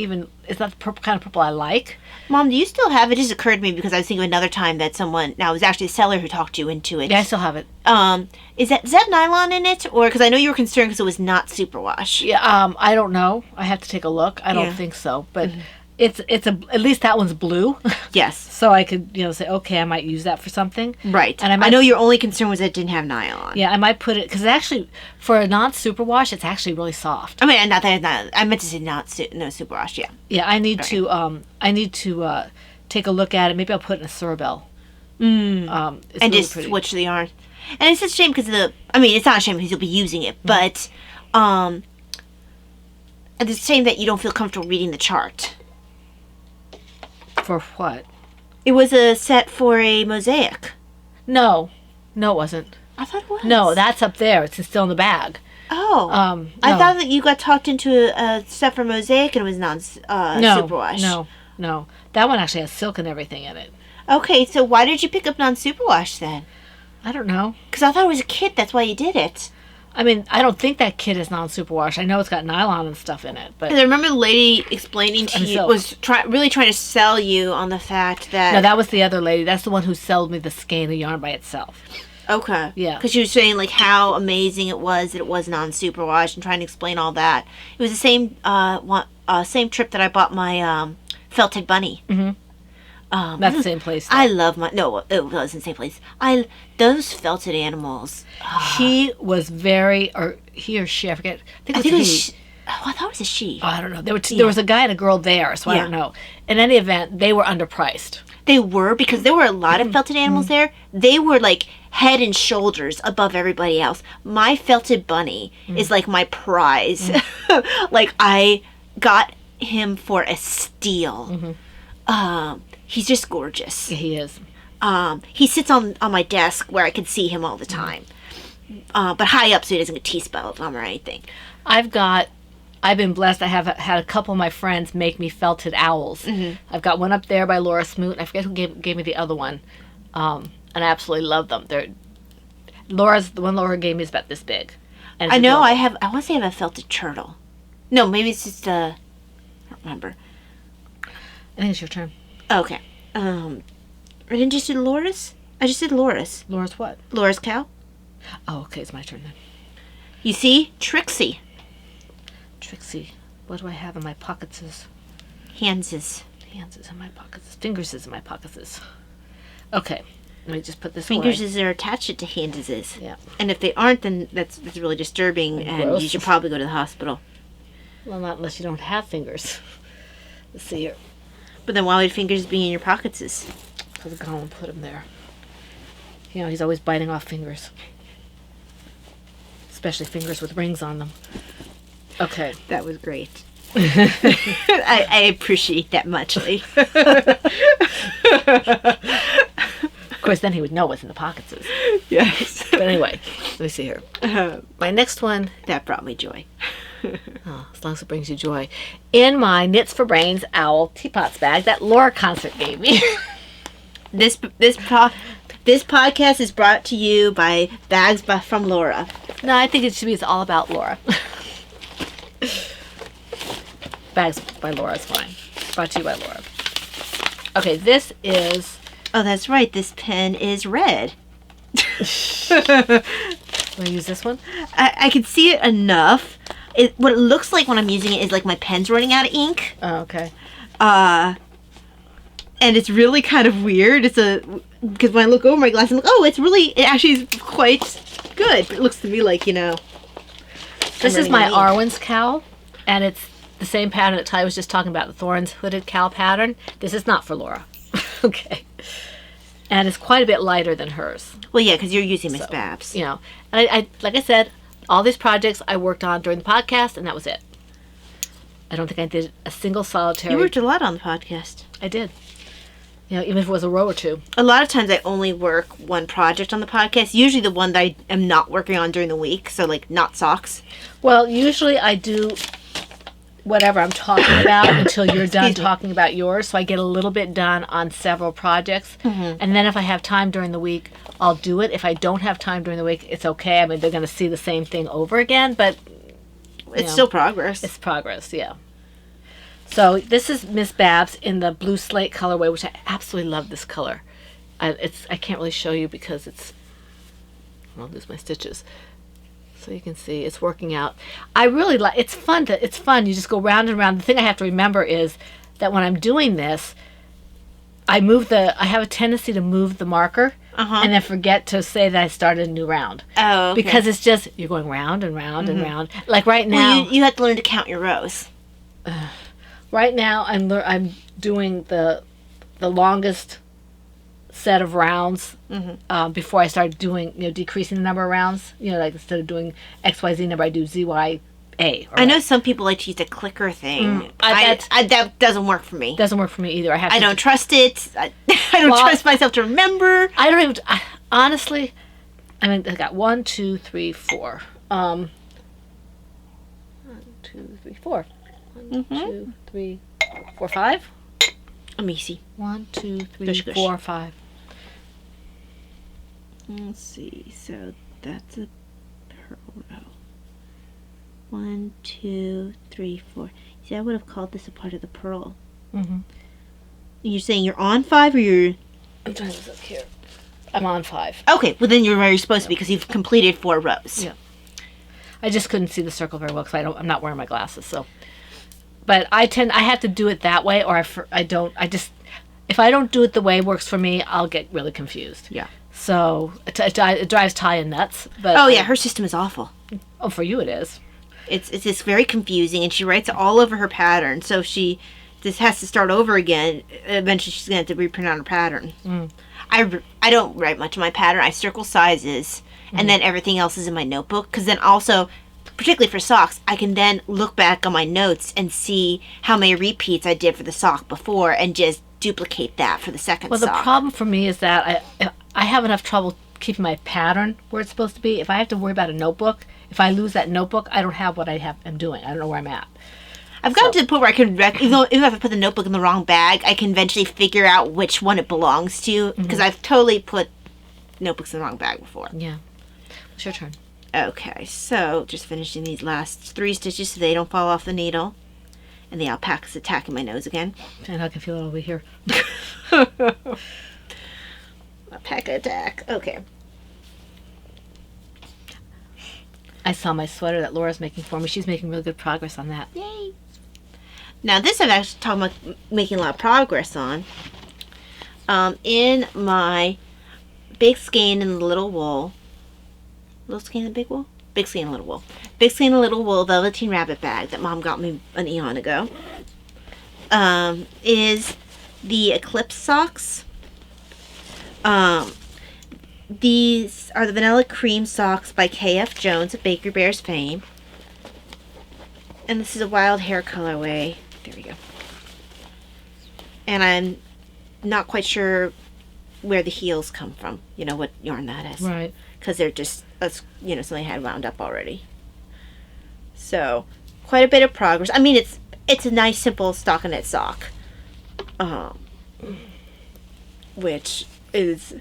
it's not the purple kind of purple I like. Mom, do you still have it? It just occurred to me because I was thinking of another time that it was actually the seller who talked you into it. Yeah, I still have it. Does that nylon in it? Or, because I know you were concerned because it was not superwash. Yeah, I don't know. I have to take a look. I don't think so. But it's at least that one's blue. Yes. So I could, say, okay, I might use that for something. Right. And I know your only concern was that it didn't have nylon. Yeah, I might put it, because actually, for a non-superwash, it's actually really soft. I mean, I meant to say no superwash, yeah. Yeah, I need to take a look at it. Maybe I'll put it in a Cerebel. And really just pretty. switch the yarn. And it's a shame because it's not a shame because you'll be using it, but it's a shame that you don't feel comfortable reading the chart. For what? It was a set for a mosaic. No, it wasn't. I thought it was. No, that's up there. It's still in the bag. Oh. I thought that you got talked into a set for mosaic and it was superwash. No. That one actually has silk and everything in it. Okay, so why did you pick up non-superwash then? I don't know. Because I thought it was a kit. That's why you did it. I mean, I don't think that kit is non-superwash. I know it's got nylon and stuff in it, but I remember the lady explaining to you was really trying to sell you on the fact that no, that was the other lady. That's the one who sold me the skein of yarn by itself. Okay. Yeah. Because she was saying how amazing it was that it was non-superwash and trying to explain all that. It was the same trip that I bought my felted bunny. That's the same place. I love no, it wasn't the same place. Those felted animals. He was he or she, I forget. I think it was he. I thought it was a she. Oh, I don't know. There was a guy and a girl there, so I don't know. In any event, they were underpriced. They were, because there were a lot of felted animals there. They were head and shoulders above everybody else. My felted bunny is my prize. I got him for a steal. He's just gorgeous. Yeah, he is. He sits on my desk where I can see him all the time. But high up so he doesn't get T-spelled or anything. I've been blessed. I have had a couple of my friends make me felted owls. I've got one up there by Laura Smoot. I forget who gave me the other one. And I absolutely love them. The one Laura gave me is about this big. And I know. I want to say I have a felted turtle. No, maybe it's just I don't remember. I think it's your turn. Okay. I didn't just do Laura's? I just did Laura's. Laura's what? Laura's cow. Oh, okay. It's my turn then. You see? Trixie. Trixie, what do I have in my pockets? Handses. Hands is in my pockets. Fingers is in my pockets. Okay, let me just put this Fingers away. are attached to handses. Yeah. And if they aren't, then that's really disturbing, and gross. you should probably go to the hospital. Well, not unless you don't have fingers. Let's see here. But then why would fingers be in your pockets? Because Colin put him there. You know, he's always biting off fingers. Especially fingers with rings on them. Okay. That was great. I appreciate that muchly. Of course, then he would know what's in the pockets. Yes. But anyway, let me see here. My next one. That brought me joy. Oh, as long as it brings you joy. In my Knits for Brains Owl Teapots bag that Laura concert gave me. This podcast is brought to you by Bags from Laura. No, I think it should be It's All About Laura. Bags by Laura is fine. Brought to you by Laura. Okay, this is... Oh, that's right. This pen is red. Want to use this one? I can see it enough. What it looks like when I'm using it is like my pen's running out of ink. Oh, okay. And it's really kind of weird. Because when I look over my glass, I'm like, oh, it actually is quite good. But it looks to me like, This is running my out of ink. Arwen's cowl, and it's the same pattern that Ty was just talking about, the Thorns hooded cowl pattern. This is not for Laura. Okay. And it's quite a bit lighter than hers. Well, yeah, because you're using Miss So, Babs. And I like I said, all these projects I worked on during the podcast, and that was it. I don't think I did a single solitary. You worked a lot on the podcast. I did. Even if it was a row or two. A lot of times I only work one project on the podcast. Usually the one that I am not working on during the week. So, like, not socks. Well, usually I do whatever I'm talking about until you're done talking about yours. So I get a little bit done on several projects. Mm-hmm. And then if I have time during the week, I'll do it. If I don't have time during the week, it's okay. I mean, they're going to see the same thing over again, but... It's still progress. It's progress, yeah. So this is Miss Babs in the blue slate colorway, which I absolutely love this color. I can't really show you because I'll lose my stitches. So you can see it's working out. I really like. It's fun. You just go round and round. The thing I have to remember is that when I'm doing this, I have a tendency to move the marker and then forget to say that I started a new round. Oh, okay. Because it's just you're going round and round and round. Like right now, well, you have to learn to count your rows. Right now, I'm doing the longest set of rounds before I start doing decreasing the number of rounds. Like instead of doing XYZ number, I do ZYA. I know some people like to use a clicker thing. That doesn't work for me. Doesn't work for me either. I don't trust it. I don't trust myself to remember. I don't even. Honestly, I got 1, 2, 3, 4. 1, 2, 3, 4. 1, 2, 3, 4, 5. Let me see. 1, 2, 3, 4, 5. Let's see. So that's a purl row. 1, 2, 3, 4. See, I would have called this a part of the purl. Mm-hmm. You're saying you're on 5 or you're... I'm trying to look here. I'm on 5. Okay, well then you're where you're supposed to be because you've completed 4 rows. Yeah. I just couldn't see the circle very well because I'm not wearing my glasses, so... But I have to do it that way, or if I don't do it the way it works for me, I'll get really confused. Yeah. So it drives Taya nuts. But oh yeah, her system is awful. Oh, for you it is. It's just very confusing, and she writes it all over her pattern. So if she just has to start over again, eventually she's gonna have to reprint out her pattern. Mm. I don't write much in my pattern. I circle sizes, and then everything else is in my notebook. Because then also, particularly for socks, I can then look back on my notes and see how many repeats I did for the sock before and just duplicate that for the second sock. Well, the problem for me is that I have enough trouble keeping my pattern where it's supposed to be. If I have to worry about a notebook, if I lose that notebook, I don't have what I'm doing. I don't know where I'm at. I've gotten to the point where I can, even if I put the notebook in the wrong bag, I can eventually figure out which one it belongs to, because I've totally put notebooks in the wrong bag before. Yeah. It's your turn. Okay, so just finishing these last 3 stitches so they don't fall off the needle. And the alpaca's attacking my nose again. And I can feel it over here. Alpaca attack. Okay. I saw my sweater that Laura's making for me. She's making really good progress on that. Yay! Now this I'm actually talking about making a lot of progress on. In my big skein and little wool. Little skein and big wool? Big skein and little wool. Big skein and little wool velveteen rabbit bag that Mom got me an eon ago. Is the Eclipse Socks. These are the Vanilla Cream Socks by K.F. Jones of Baker Bears fame. And this is a wild hair colorway. There we go. And I'm not quite sure where the heels come from. You know, what yarn that is. Right. Because they're just, something I had wound up already. So, quite a bit of progress. I mean, it's a nice, simple stockinette sock. Which is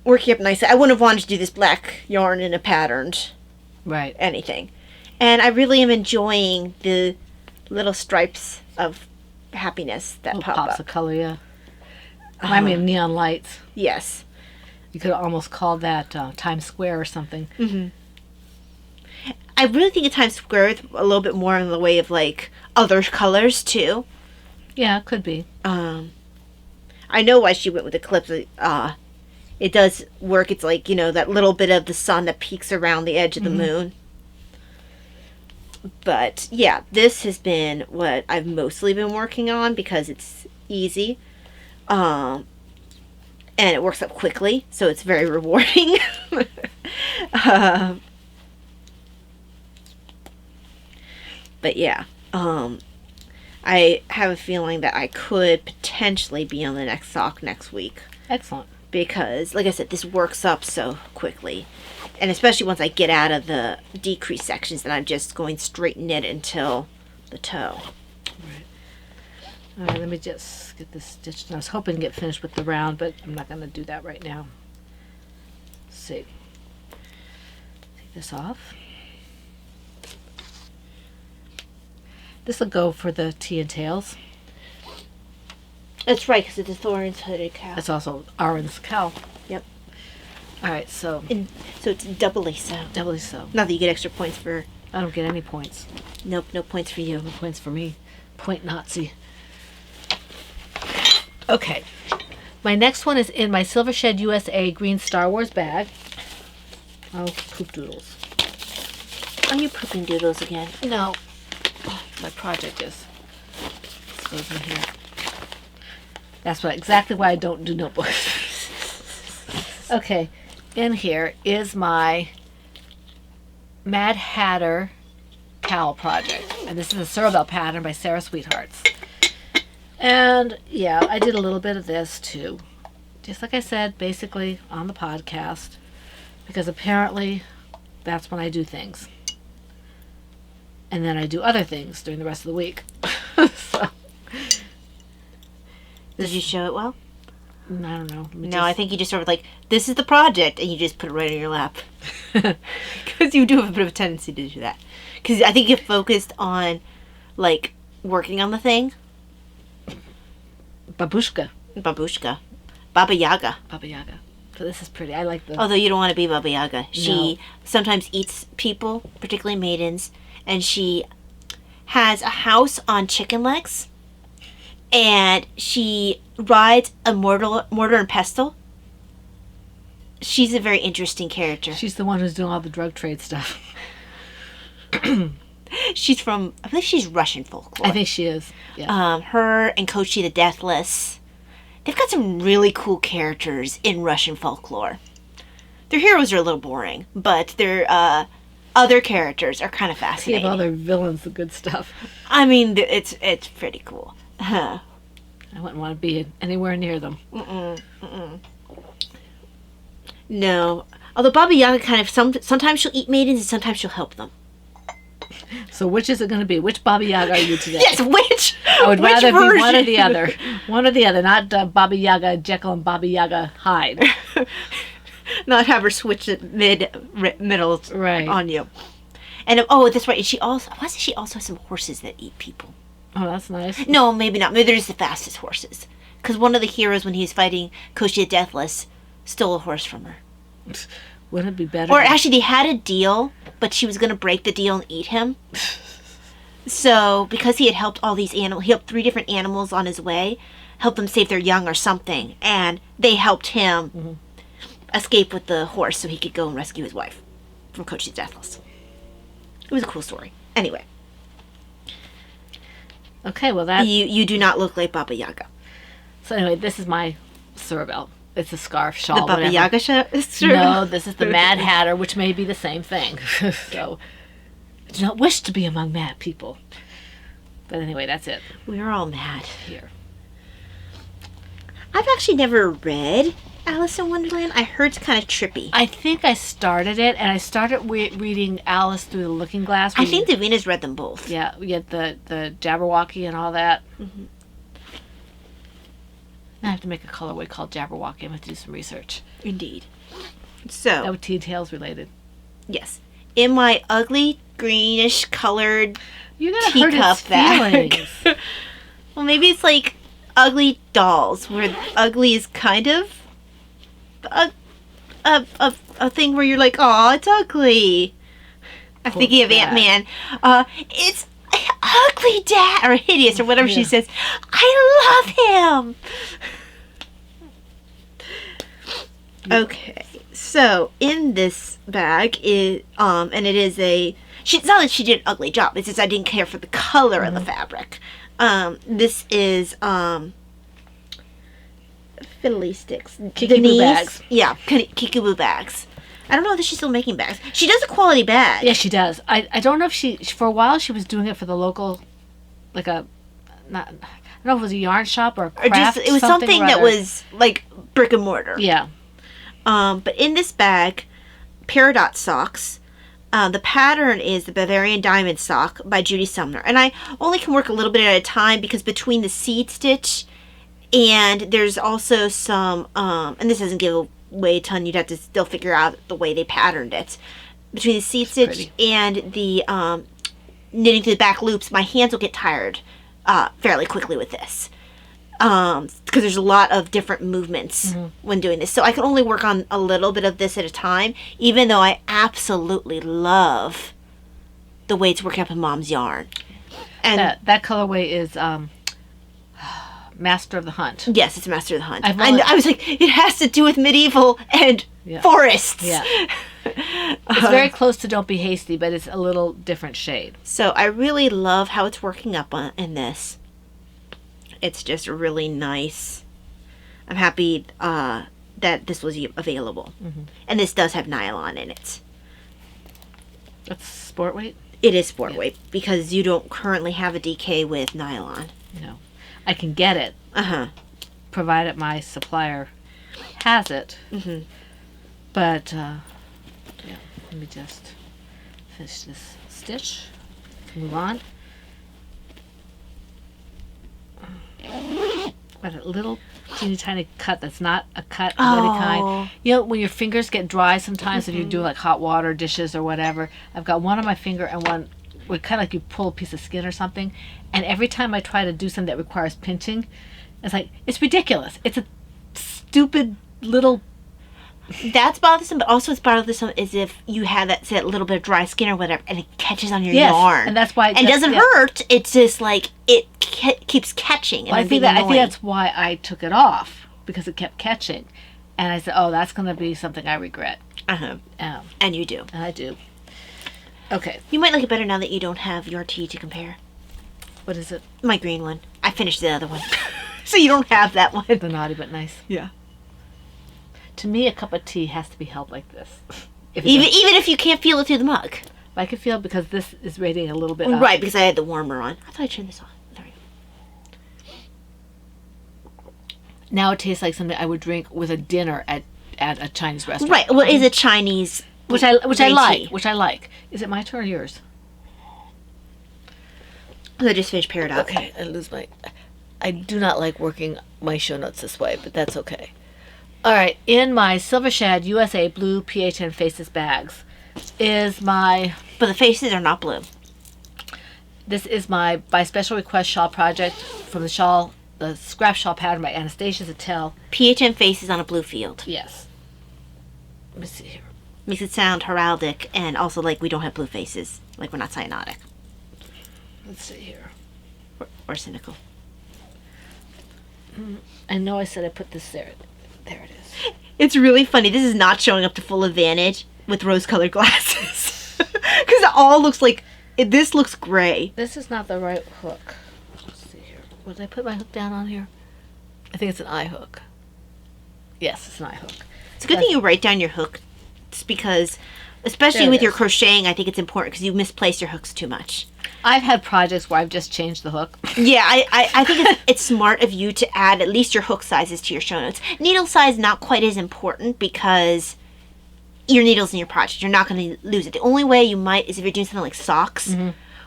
working up nicely. I wouldn't have wanted to do this black yarn in a patterned Right. anything. And I really am enjoying the little stripes of happiness that Little pop pops up. of color, yeah. Remind me of neon lights. Yes. You could almost call that Times Square or something. Mm-hmm. I really think of Times Square with a little bit more in the way of like other colors too. Yeah, it could be. I know why she went with Eclipse. It does work. It's like, that little bit of the sun that peeks around the edge of the moon. But yeah, this has been what I've mostly been working on because it's easy. And it works up quickly, so it's very rewarding. But yeah, I have a feeling that I could potentially be on the next sock next week. Excellent. Because, like I said, this works up so quickly. And especially once I get out of the decrease sections, then I'm just going straight knit until the toe. All right, let me just get this stitched. I was hoping to get finished with the round, but I'm not going to do that right now. Let's see. Take this off. This will go for the tea and tails. That's right, because it's a Thorin's hooded cow. That's also Aaron's cowl. Yep. All right, so And so it's doubly so. doubly so. Not that you get extra points for... I don't get any points. Nope, no points for you. No points for me. Point Nazi. Okay. My next one is in my Silver Shed USA green Star Wars bag. Oh, poop doodles. Are you pooping doodles again? No. Oh, my project is. This goes in here. That's exactly why I don't do notebooks. Okay. In here is my Mad Hatter Cowl project. And this is a Cerebell pattern by Sarah Sweethearts. And yeah, I did a little bit of this too. Just like I said, basically on the podcast. Because apparently that's when I do things. And then I do other things during the rest of the week. So, Did you show it well? I don't know. No, I think you just sort of like, this is the project, and you just put it right on your lap. Because you do have a bit of a tendency to do that. Because I think you focused on, like, working on the thing. Babushka. Babushka. Baba Yaga. Baba Yaga. So this is pretty. I like the... Although you don't want to be Baba Yaga. She No. sometimes eats people, particularly maidens, and she has a house on chicken legs, and she rides a mortar and pestle. She's a very interesting character. She's the one who's doing all the drug trade stuff. She's from, I believe she's Russian folklore. I think she is. Yeah. Her and Kochi the Deathless. They've got some really cool characters in Russian folklore. Their heroes are a little boring, but their other characters are kind of They fascinating. have all their villains, the good stuff. I mean, it's pretty cool. I wouldn't want to be anywhere near them. No. Although Baba Yaga kind of, sometimes she'll eat maidens and sometimes she'll help them. So which is it going to be? Which Baba Yaga are you today? Yes, which? I would which rather be one or version? the other. One or the other, not Baba Yaga Jekyll and Baba Yaga Hyde. Not have her switch it middle Right. on you. And oh, that's right. And she also has some horses that eat people. Oh, that's nice. No, maybe not. Maybe they're just the fastest horses. Because one of the heroes, when he was fighting Koshi the Deathless, stole a horse from her. Wouldn't it be better? Or actually, they had a deal but she was going to break the deal and eat him. So, because he had helped all these animals, he helped 3 different animals on his way, helped them save their young or something, and they helped him escape with the horse so he could go and rescue his wife from Coach Deathless. It was a cool story. Anyway. Okay, well that... You do not look like Baba Yaga. So anyway, this is my Sorabelle. It's a scarf, shawl, The Baba whatever. Yaga shirt? No, this is the Mad Hatter, which may be the same thing. So, I do not wish to be among mad people. But anyway, that's it. We're all mad. Here. I've actually never read Alice in Wonderland. I heard it's kind of trippy. I think I started it, and I started reading Alice Through the Looking Glass. I think Davina's read them both. Yeah, we get the Jabberwocky and all that. Mm-hmm. I have to make a colorway called Jabberwocky. I'm going to have to do some research. Indeed. That So, was Tea Tales related. yes. In my ugly, greenish colored You're going to hurt teacup its bag. feelings. Well, maybe it's like ugly dolls, where ugly is kind of a thing where you're like, oh, it's ugly. I'm Poor thinking of cat. Ant-Man. It's ugly, Dad, or hideous, or whatever she Yeah. says. I love him. Okay, so in this bag is and it is it's not that she did an ugly job. It's just I didn't care for the color of the fabric. This is fiddly sticks. Kickaboo bags. Yeah, Kickaboo bags. I don't know that she's still making bags. She does a quality bag. Yeah, she does. I don't know if for a while she was doing it for the local, like I don't know if it was a yarn shop or a Or craft. just it was something that was like brick and mortar. Yeah. But in this bag, Peridot socks. The pattern is the Bavarian Diamond Sock by Judy Sumner. And I only can work a little bit at a time because between the seed stitch and there's also some, and this doesn't give away a ton, you'd have to still figure out the way they patterned it. Between the seed stitch pretty. and the knitting through the back loops, my hands will get tired fairly quickly with this. Because there's a lot of different movements when doing this. So I can only work on a little bit of this at a time, even though I absolutely love the way it's working up in Mom's yarn. And That colorway is Master of the Hunt. yes, it's Master of the Hunt. I've I, only- I was like, it has to do with medieval and Yeah. forests. Yeah. It's very close to Don't Be Hasty, but it's a little different shade. So I really love how it's working up in this. It's just really nice. I'm happy that this was available. And this does have nylon in it. That's sport weight? It is sport weight because you don't currently have a DK with nylon. No. I can get it, Uh-huh. provided my supplier has it. But, yeah, let me just finish this stitch. Move on. Got a little teeny tiny cut that's not a cut of any Oh. kind. You know, when your fingers get dry sometimes and you do like hot water dishes or whatever, I've got one on my finger and one where kind of like you pull a piece of skin or something. And every time I try to do something that requires pinching, it's like, it's ridiculous. It's a stupid little... That's bothersome, but also what's bothersome is if you have that little bit of dry skin or whatever, and it catches on your Yes, yarn. and that's why it doesn't hurt. It's just like it keeps catching. And Well, I I'm think being annoying. that's why I took it off, because it kept catching. And I said, oh, that's going to be something I regret. Uh-huh. And you do. And I do. Okay. You might like it better now that you don't have your tea to compare. What is it? My green one. I finished the other one. So you don't have that one. The naughty but nice. Yeah. To me, a cup of tea has to be held like this. If Even if you can't feel it through the mug. I can feel it because this is radiating a little bit up. Right, because I had the warmer on. I thought I turned this on. There we go. Now it tastes like something I would drink with a dinner at a Chinese restaurant. Right. Well, it's a Chinese... Which I green like. tea. Which I like. Is it my turn or yours? So I just finished Peridot. Okay, I do not like working my show notes this way, but that's okay. All right, in my Silver Shad USA Blue PHN Faces bags is my... But the faces are not blue. This is my by special request shawl project from the scrap shawl pattern by Anastasia Zattel. PHN faces on a blue field. Yes. Let me see here. Makes it sound heraldic, and also like we don't have blue faces. Like we're not cyanotic. Let's see here. Or cynical. I know I said I put this there. There it is. It's really funny. This is not showing up to full advantage with rose-colored glasses. Because it all looks like... This looks gray. This is not the right hook. Let's see here. Did I put my hook down on here? I think it's an eye hook. Yes, it's an eye hook. It's a good thing you write down your hook. It's because, especially There it with your is. crocheting, I think it's important because you misplace your hooks too much. I've had projects where I've just changed the hook. Yeah, I think it's smart of you to add at least your hook sizes to your show notes. Needle size not quite as important because your needle's in your project. You're not going to lose it. The only way you might is if you're doing something like socks,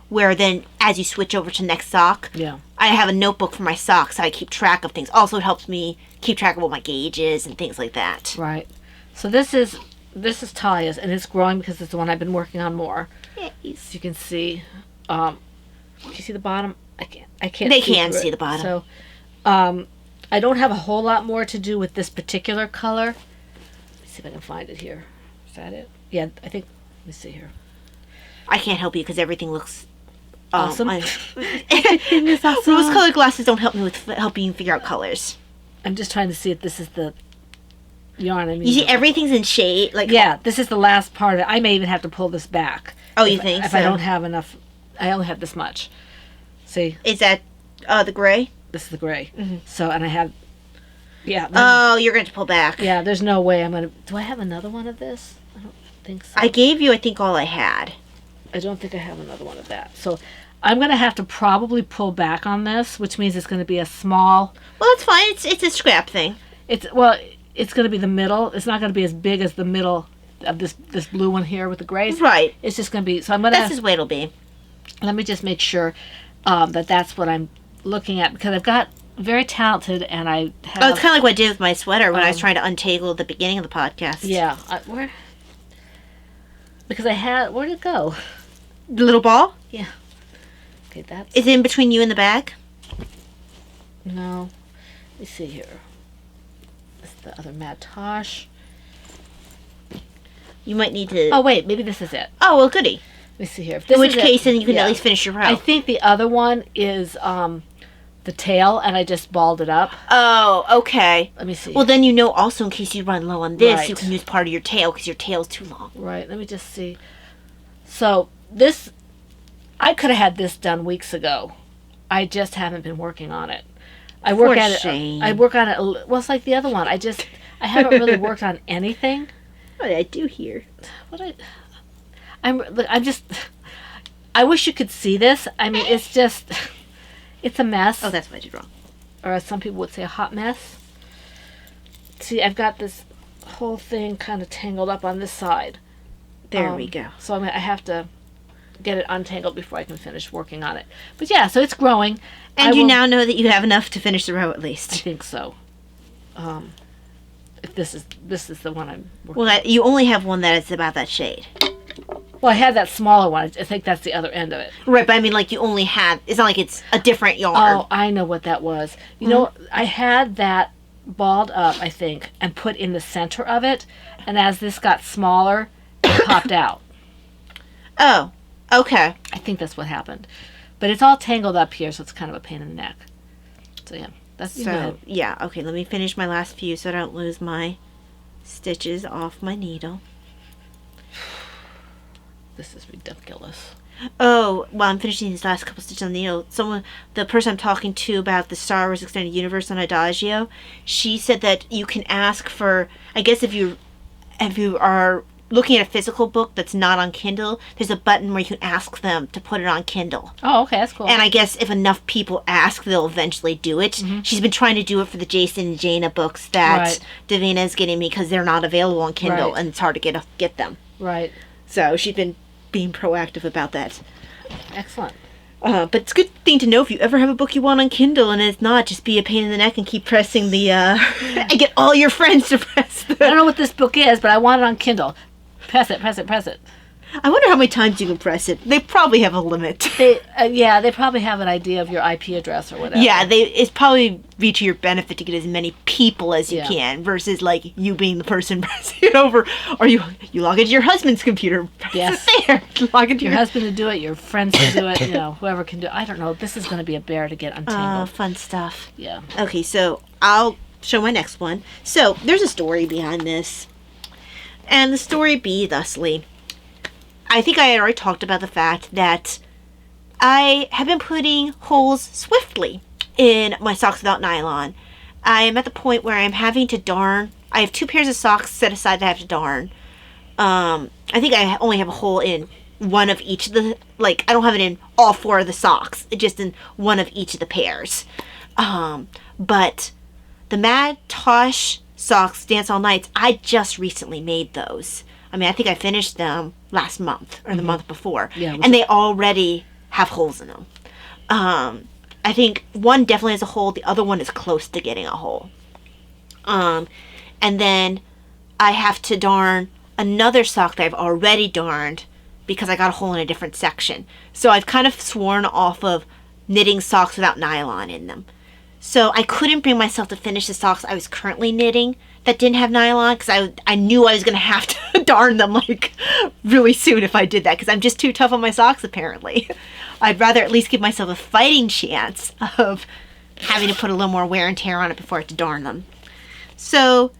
where then as you switch over to next sock, Yeah. I have a notebook for my socks so I keep track of things. Also, it helps me keep track of what my gauge is and things like that. Right. So this is Talia's, and it's growing because it's the one I've been working on more. Yes. As you can see, you see the bottom? I can't. They can through see it. the bottom. So, I don't have a whole lot more to do with this particular color. Let's see if I can find it here. Is that it? Yeah, I think. Let me see here. I can't help you because everything looks Awesome. Everything is awesome. Rose-colored glasses don't help me with helping you figure out colors. I'm just trying to see if this is the yarn. I mean, You see, everything's in shade. Like yeah, this is the last part of it. I may even have to pull this back. Oh, you think if so? I don't have enough, I only have this much. See, Is that the gray? this is the gray. So, and I have, yeah, Oh, you're going to pull back. yeah. There's no way I'm gonna. Do I have another one of this? I don't think so. I gave you, I think, all I had. I don't think I have another one of that. So, I'm gonna have to probably pull back on this, which means it's gonna be a small. Well, that's fine. It's a scrap thing. It's gonna be the middle. It's not gonna be as big as the middle of this blue one here with the grays. Right. It's just gonna be. So I'm gonna. That's his way it'll be. Let me just make sure that that's what I'm looking at, because I've got very talented, and I have. Oh, it's kind of like what I did with my sweater when I was trying to untangle at the beginning of the podcast. Yeah. Where? Because I had. Where'd it go? The little ball? Yeah. Okay, that's. Is it in between you and the bag? No. Let me see here. This is the other Mad Tosh. You might need to... Oh, wait. Maybe this is it. Oh, well, goody. Let me see here. If In this which is it- case, then you can yeah. at least finish your row. I think the other one is the tail, and I just balled it up. Oh, okay. Let me see. Well, then you know also in case you run low on this, you Right. can use part of your tail because your tail's too long. Right, let me just see. So this, I could have had this done weeks ago. I just haven't been working on it. I work For at it. shame. I work on it. Well, it's like the other one. I haven't really worked on anything. What did I do here? I'm just. I wish you could see this. I mean, it's just. It's a mess. Oh, that's what I did wrong. Or as some people would say, a hot mess. See, I've got this whole thing kind of tangled up on this side. There we go. So I have to get it untangled before I can finish working on it. But yeah, so it's growing. And you now know that you have enough to finish the row at I least. think so. If this is the one I'm working. Well, you only have one that is about that shade. Well, I had that smaller one. I think that's the other end of it. Right, but I mean, like, you only had... It's not like it's a different yarn. Oh, I know what that was. You know, I had that balled up, I think, and put in the center of it. And as this got smaller, it popped out. Oh, okay. I think that's what happened. But it's all tangled up here, so it's kind of a pain in the neck. So yeah, that's you go So, ahead. yeah, okay, let me finish my last few so I don't lose my stitches off my needle. This is ridiculous. Oh, well, I'm finishing these last couple stitches on the needle. The person I'm talking to about the Star Wars Extended Universe on Adagio, she said that you can ask for, I guess if you are looking at a physical book that's not on Kindle, there's a button where you can ask them to put it on Kindle. Oh, okay, that's cool. And I guess if enough people ask, they'll eventually do it. She's been trying to do it for the Jason and Jaina books that Right. Davina is getting me because they're not available on Kindle Right. and it's hard to get them. Right. So she's been being proactive about that. Excellent. But it's a good thing to know if you ever have a book you want on Kindle and it's not, just be a pain in the neck and keep pressing the, and get all your friends to press I don't the... know what this book is, but I want it on Kindle. Press it, press it, press it. I wonder how many times you can press it. They probably have a limit. They probably have an idea of your IP address or whatever. Yeah, it's probably be to your benefit to get as many people as you can, versus like you being the person pressing it over, or you log into your husband's computer. Yes. There. Log into your husband to do it, your friends to do it, whoever can do it. I don't know. This is going to be a bear to get untangled. Fun stuff. Yeah. Okay, so I'll show my next one. So there's a story behind this, and the story be thusly. I think I had already talked about the fact that I have been putting holes swiftly in my socks without nylon. I am at the point where I'm having to darn. I have 2 pairs of socks set aside that I have to darn. I think I only have a hole in one of each of the, I don't have it in all 4 of the socks, just in one of each of the pairs. But the Mad Tosh socks Dance All Nights, I just recently made those. I mean, I think I finished them last month or the month before. Yeah, and they already have holes in them. I think one definitely has a hole. The other one is close to getting a hole. And then I have to darn another sock that I've already darned because I got a hole in a different section. So I've kind of sworn off of knitting socks without nylon in them. So I couldn't bring myself to finish the socks I was currently knitting that didn't have nylon, because I knew I was going to have to darn them really soon if I did that, because I'm just too tough on my socks apparently. I'd rather at least give myself a fighting chance of having to put a little more wear and tear on it before I have to darn them. So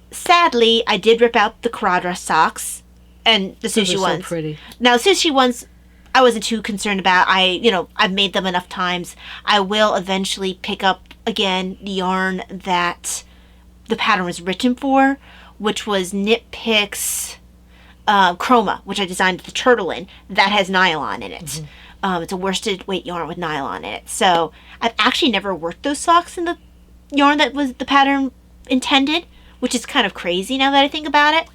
sadly, I did rip out the Caradra socks and the sushi ones. So pretty. Now, sushi ones, I wasn't too concerned about. I've made them enough times. I will eventually pick up again the yarn that the pattern was written for, which was Knit Picks Chroma, which I designed the turtle in. That has nylon in it. Mm-hmm. It's a worsted weight yarn with nylon in it. So I've actually never worked those socks in the yarn that was the pattern intended, which is kind of crazy now that I think about it.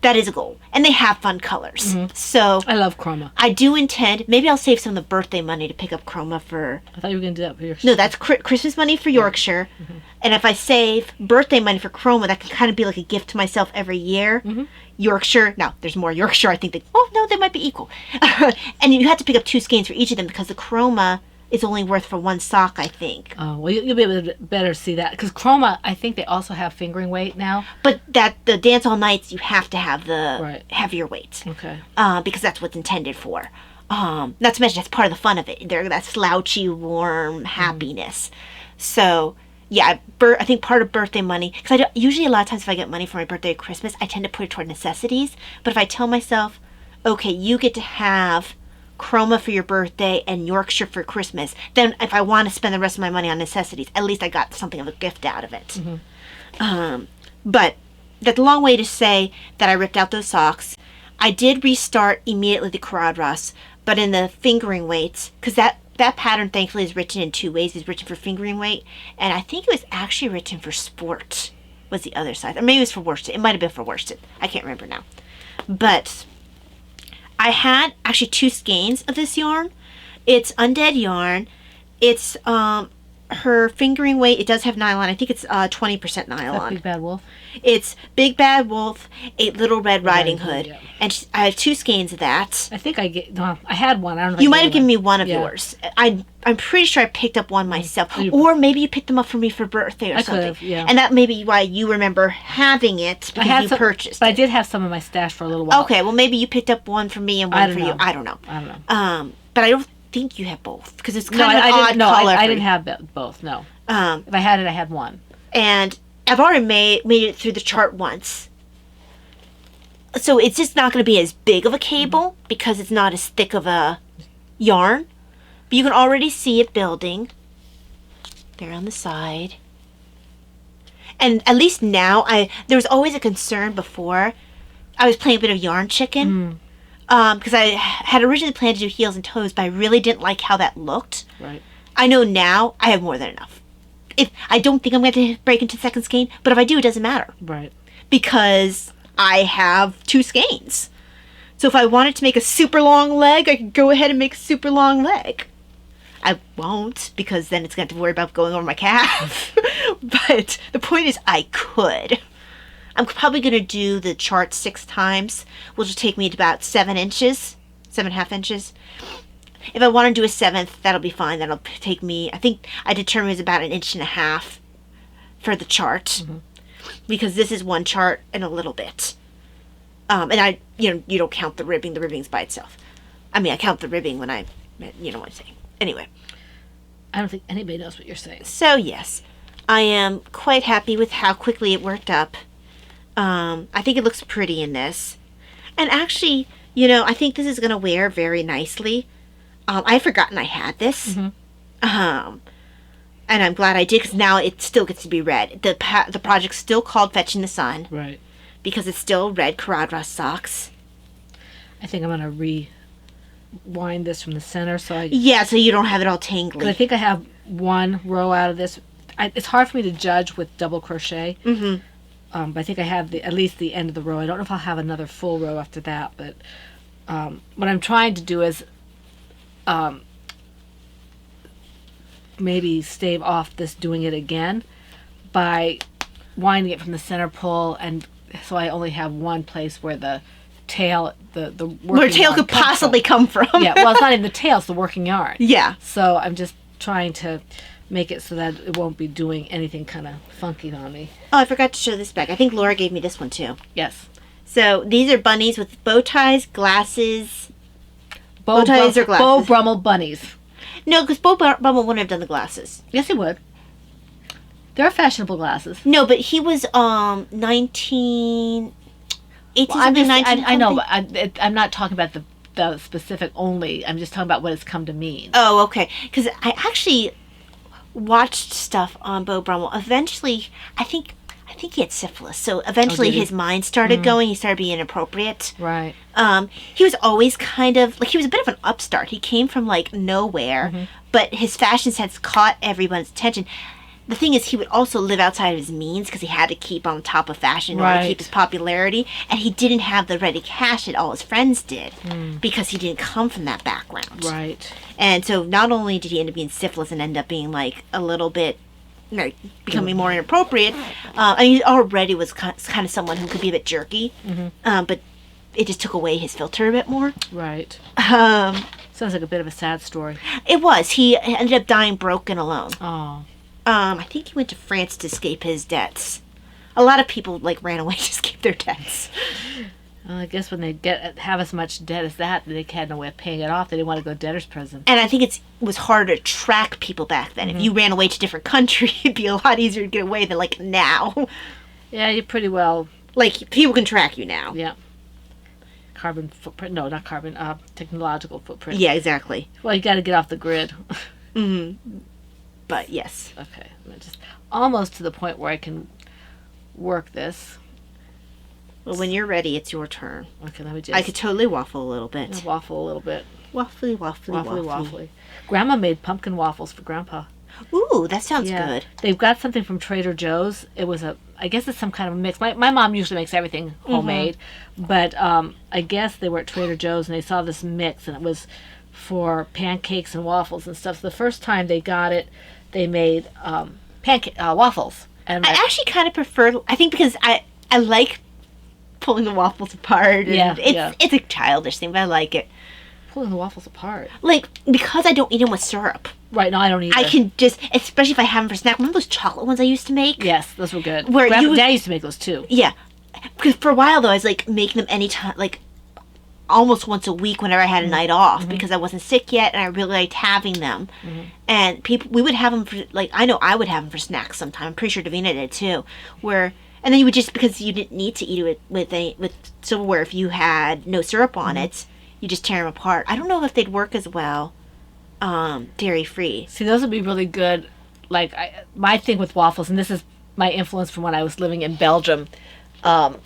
That is a goal. And they have fun colors. Mm-hmm. So I love Chroma. I do intend, maybe I'll save some of the birthday money to pick up Chroma for... I thought you were going to do that for Yorkshire. No, that's Christmas money for Yorkshire. Mm-hmm. And if I save birthday money for Chroma, that can kind of be like a gift to myself every year. Mm-hmm. Yorkshire, now there's more Yorkshire, I think they might be equal. And you have to pick up 2 skeins for each of them because the Chroma is only worth for 1 sock, I think. Oh, well, you'll be able to better see that. Because Chroma, I think they also have fingering weight now. But the Dance All Nights, you have to have the heavier weight. Okay. Because that's what's intended for. Not to mention, that's part of the fun of it. They're that slouchy, warm happiness. So, yeah, I think part of birthday money... Because usually a lot of times if I get money for my birthday or Christmas, I tend to put it toward necessities. But if I tell myself, okay, you get to have Chroma for your birthday and Yorkshire for Christmas, then if I want to spend the rest of my money on necessities, at least I got something of a gift out of it. Mm-hmm. But that's a long way to say that I ripped out those socks. I did restart immediately the Caradras, but in the fingering weights, because that pattern thankfully is written in 2 ways. It's written for fingering weight, and I think it was actually written for sport was the other side, or maybe it was for worsted. It might have been for worsted. I can't remember now. But I had actually 2 skeins of this yarn. It's Undead Yarn. It's her fingering weight. It does have nylon. I think it's 20% nylon. Big Bad Wolf. It's Big Bad Wolf, 8 Little Red Riding Hood, yeah. And I have 2 skeins of that. I think I had one. I don't know. You might have given me one of yours. I'm pretty sure I picked up one myself, or maybe you picked them up for me for birthday or something. Could've, yeah. And that may be why you remember having it because you purchased. But I did have some in my stash for a little while. Okay, well maybe you picked up one for me and one for you. I don't know. But I don't think you have both because it's kind of an odd color. I didn't have both. No. If I had it, I had one. And I've already made it through the chart once. So it's just not going to be as big of a cable because it's not as thick of a yarn. But you can already see it building. There on the side. And at least now, there was always a concern before. I was playing a bit of yarn chicken. Because I had originally planned to do heels and toes, but I really didn't like how that looked. Right. I know now I have more than enough. If I don't think I'm going to break into second skein, but if I do, it doesn't matter. Right. Because I have 2 skeins. So if I wanted to make a super long leg, I could go ahead and make a super long leg. I won't, because then it's going to have to worry about going over my calf. But the point is I could. I'm probably going to do the chart 6 times, which will take me to about 7 inches, 7.5 inches. If I want to do a 7th, that'll be fine. That'll take me, I think I determined it's about 1.5 inches for the chart, because this is one chart and a little bit. And I, you don't count the ribbing. The ribbing's by itself. I mean, I count the ribbing when you know what I'm saying. Anyway. I don't think anybody knows what you're saying. So, yes, I am quite happy with how quickly it worked up. I think it looks pretty in this. And actually, I think this is going to wear very nicely. I had forgotten I had this. And I'm glad I did, because now it still gets to be red. The project's still called Fetching the Sun. Right. Because it's still red Caradra socks. I think I'm going to rewind this from the center so you don't have it all tangly. I think I have one row out of this. It's hard for me to judge with double crochet. But I think I have at least the end of the row. I don't know if I'll have another full row after that, but what I'm trying to do is maybe stave off this doing it again by winding it from the center pull, and so I only have one place where the tail, the where tail could possibly come from. Yeah, well, it's not even the tail, it's the working yarn. Yeah. So I'm just trying to make it so that it won't be doing anything kind of funky on me. Oh, I forgot to show this back. I think Laura gave me this one too. Yes. So these are bunnies with bow ties, glasses. Bow ties or glasses? Beau Brummel bunnies. No, because Beau Brummel wouldn't have done the glasses. Yes, he would. They're fashionable glasses. No, but he was 19... 18 Well, I'm just, 19 I know, but I'm not talking about the specific only. I'm just talking about what it's come to mean. Oh, okay. Because I actually watched stuff on Beau Brummel. Eventually, I think he had syphilis. So eventually his mind started going. He started being inappropriate. Right. He was always kind of, he was a bit of an upstart. He came from, nowhere. But his fashion sense caught everyone's attention. The thing is, he would also live outside of his means because he had to keep on top of fashion in order to keep his popularity. And he didn't have the ready cash that all his friends did because he didn't come from that background. Right. And so not only did he end up being syphilis and end up being, a little bit, becoming more inappropriate, he already was kind of someone who could be a bit jerky. But it just took away his filter a bit more. Right. Sounds like a bit of a sad story. It was. He ended up dying broke and alone. Oh. I think he went to France to escape his debts. A lot of people ran away to escape their debts. Well, I guess when they have as much debt as that, they had no way of paying it off. They didn't want to go to debtor's prison. And I think it was harder to track people back then. If you ran away to a different country, it'd be a lot easier to get away than now. Yeah, you're pretty well. People can track you now. Yeah. Carbon footprint? No, not carbon. Technological footprint. Yeah, exactly. Well, you got to get off the grid. But yes. Okay, I'm just almost to the point where I can work this. Well, when you're ready, it's your turn. Okay, let me just... I could totally waffle a little bit. Waffle a little bit. Waffly, waffly, waffly. Waffly. Grandma made pumpkin waffles for Grandpa. Ooh, that sounds good. They've got something from Trader Joe's. It was I guess it's some kind of a mix. My mom usually makes everything homemade. But I guess they were at Trader Joe's and they saw this mix and it was for pancakes and waffles and stuff. So the first time they got it, they made waffles. And I actually kind of prefer, I think because I like pulling the waffles apart. And it's a childish thing, but I like it. Pulling the waffles apart? Because I don't eat them with syrup. Right, no, I don't either. I can just, especially if I have them for snack. Remember those chocolate ones I used to make? Yes, those were good. Dad used to make those too. Yeah. Because for a while, though, I was making them anytime, almost once a week whenever I had a night off because I wasn't sick yet and I really liked having them. And we would have them for, I know I would have them for snacks sometime. I'm pretty sure Davina did too. And then you would just, because you didn't need to eat it with silverware if you had no syrup on it, you just tear them apart. I don't know if they'd work as well dairy-free. See, those would be really good. My thing with waffles, and this is my influence from when I was living in Belgium in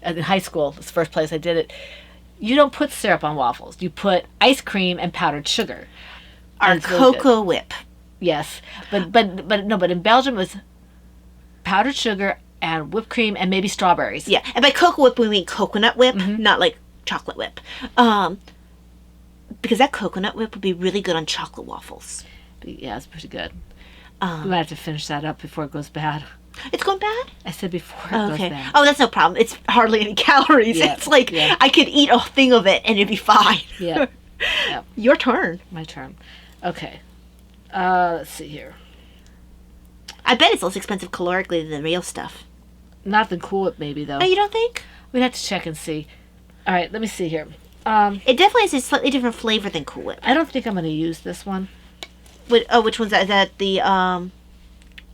high school, it's the first place I did it. You don't put syrup on waffles. You put ice cream and powdered sugar. Our cocoa whip. Yes. But in Belgium it was powdered sugar and whipped cream and maybe strawberries. Yeah. And by cocoa whip we mean coconut whip, not chocolate whip. Because that coconut whip would be really good on chocolate waffles. Yeah, it's pretty good. We might have to finish that up before it goes bad. It's going bad? I said before it goes Okay. bad. Oh, that's no problem. It's hardly any calories. Yeah, It's like yeah. I could eat a thing of it and it'd be fine. Yeah. Yep. Your turn. My turn. Okay. Let's see here. I bet it's less expensive calorically than the real stuff. Not the Cool Whip, maybe, though. Oh, you don't think? We'd have to check and see. All right, let me see here. It definitely has a slightly different flavor than Cool Whip. I don't think I'm going to use this one. Which one's that? Is that the,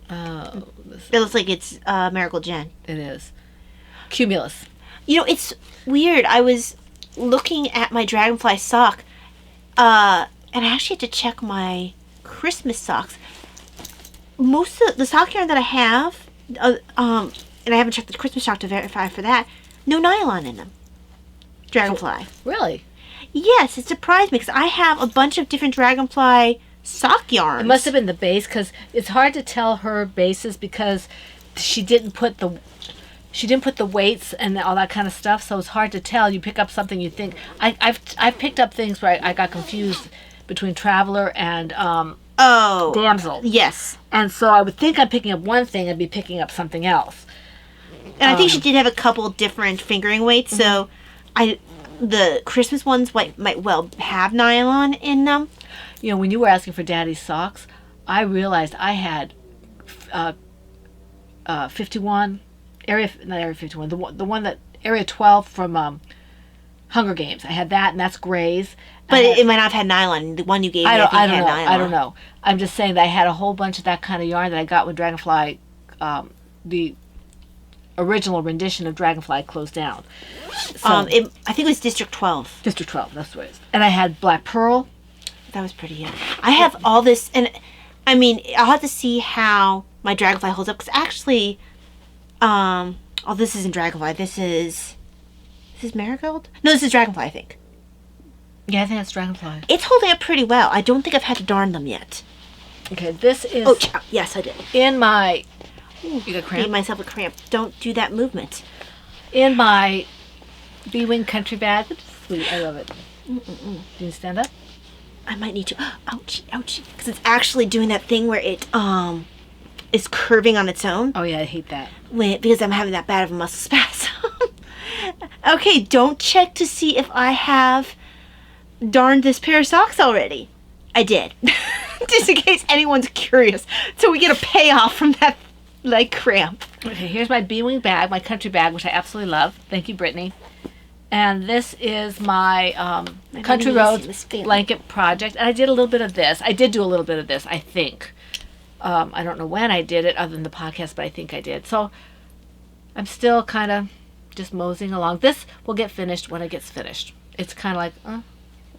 This, it looks like it's Miracle Gen. it is. Cumulus. You know, it's weird. I was looking at my Dragonfly sock, and I actually had to check my Christmas socks. Most of the sock yarn that I have, and I haven't checked the Christmas sock to verify for that, no nylon in them. Dragonfly. Really? Yes, it surprised me because I have a bunch of different Dragonfly sock yarns. It must have been the base, because it's hard to tell her bases because she didn't put the weights and all that kind of stuff, so it's hard to tell. You pick up something you think I've picked up things where I got confused between Traveler and Damsel. Yes. And so I would think I'm picking up one thing and be picking up something else. And I think she did have a couple different fingering weights, so the Christmas ones might well have nylon in them. You know, when you were asking for Daddy's socks, I realized I had 51, not Area 51, the one that, Area 12 from Hunger Games. I had that, and that's Gray's. But it might not have had nylon. The one you gave me, I think had nylon. I don't know. I'm just saying that I had a whole bunch of that kind of yarn that I got when Dragonfly, the original rendition of Dragonfly closed down. So, I think it was District 12. District 12, that's what it is. And I had Black Pearl. That was pretty good. I have all this, and I mean, I'll have to see how my Dragonfly holds up, because actually, this isn't Dragonfly. This is Marigold? No, this is Dragonfly, I think. Yeah, I think that's Dragonfly. It's holding up pretty well. I don't think I've had to darn them yet. Okay, this is... Oh, yes, I did. In my... You got cramp? Gave myself a cramp. Don't do that movement. In my B-Wing country bag. It's sweet. I love it. Do you stand up? I might need to. Ouch, ouch. Because it's actually doing that thing where it is curving on its own. Oh, yeah, I hate that. Because I'm having that bad of a muscle spasm. Okay, don't check to see if I have darned this pair of socks already. I did. Just in case anyone's curious. So we get a payoff from that, like, cramp. Okay, here's my B-Wing bag, my country bag, which I absolutely love. Thank you, Brittany. And this is my Country Roads blanket project. And I did a little bit of this. I did do a little bit of this, I think. I don't know when I did it, other than the podcast, but I think I did. So I'm still kind of just moseying along. This will get finished when it gets finished. It's kind of like,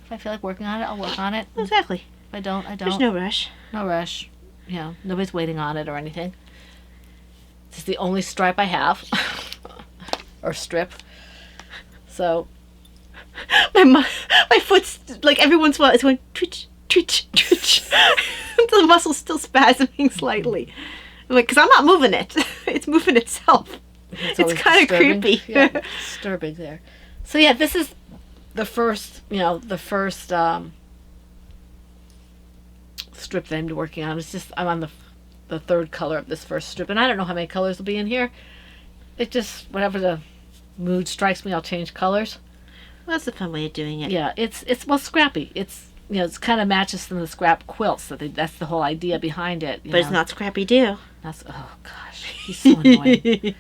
if I feel like working on it, I'll work on it. Exactly. If I don't, I don't. There's no rush. No rush. You know, nobody's waiting on it or anything. This is the only stripe I have. Or strip. So. My foot's, like, every once in a while, it's going twitch, twitch, twitch. The muscle's still spasming slightly. I'm like, because I'm not moving it. It's moving itself. It's kind of creepy. Yeah, disturbing there. So yeah, this is the first, strip that I'm working on. It's just, I'm on the third color of this first strip, and I don't know how many colors will be in here. It just, whatever the mood strikes me, I'll change colors. Well, that's a fun way of doing it. Yeah, it's scrappy. It's, it's kind of matches some of the scrap quilts. So that's the whole idea behind it. But it's not Scrappy-Doo. Oh gosh, he's so annoying.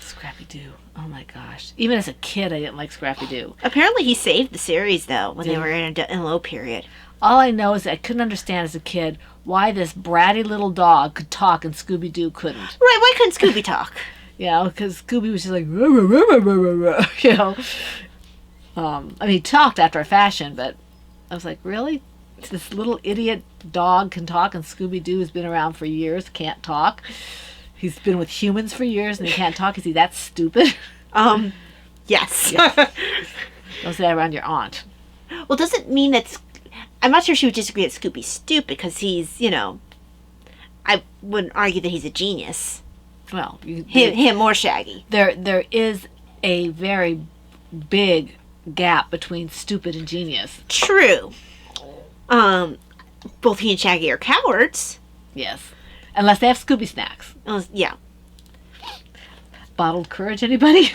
Scrappy-Doo. Oh my gosh. Even as a kid, I didn't like Scrappy-Doo. Apparently he saved the series, though, when they were in a low period. All I know is that I couldn't understand as a kid why this bratty little dog could talk and Scooby-Doo couldn't. Right, why couldn't Scooby talk? Because Scooby was just like, rah, rah, rah, rah, rah, rah, I mean, he talked after a fashion, but I was like, really? This little idiot dog can talk, and Scooby-Doo has been around for years, can't talk. He's been with humans for years, and he can't talk. Is he that stupid? Yes. Don't say that around your aunt. Well, doesn't mean that... I'm not sure she would disagree that Scooby's stupid, because he's, I wouldn't argue that he's a genius. Well, him or Shaggy. There is a very big gap between stupid and genius. True. Both he and Shaggy are cowards. Yes. Unless they have Scooby snacks. Yeah. bottled courage, anybody?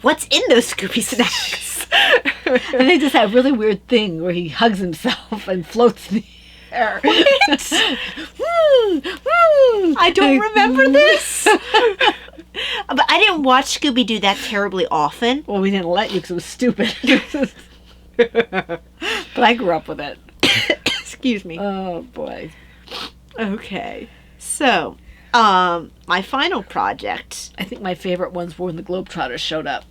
What's in those Scooby snacks? And they just have a really weird thing where he hugs himself and floats in the air. I don't remember this. But I didn't watch Scooby-Doo that terribly often. Well, we didn't let you because it was stupid. But I grew up with it. Excuse me. Oh, boy. Okay. So, my final project. I think my favorite ones were when the Globetrotters showed up.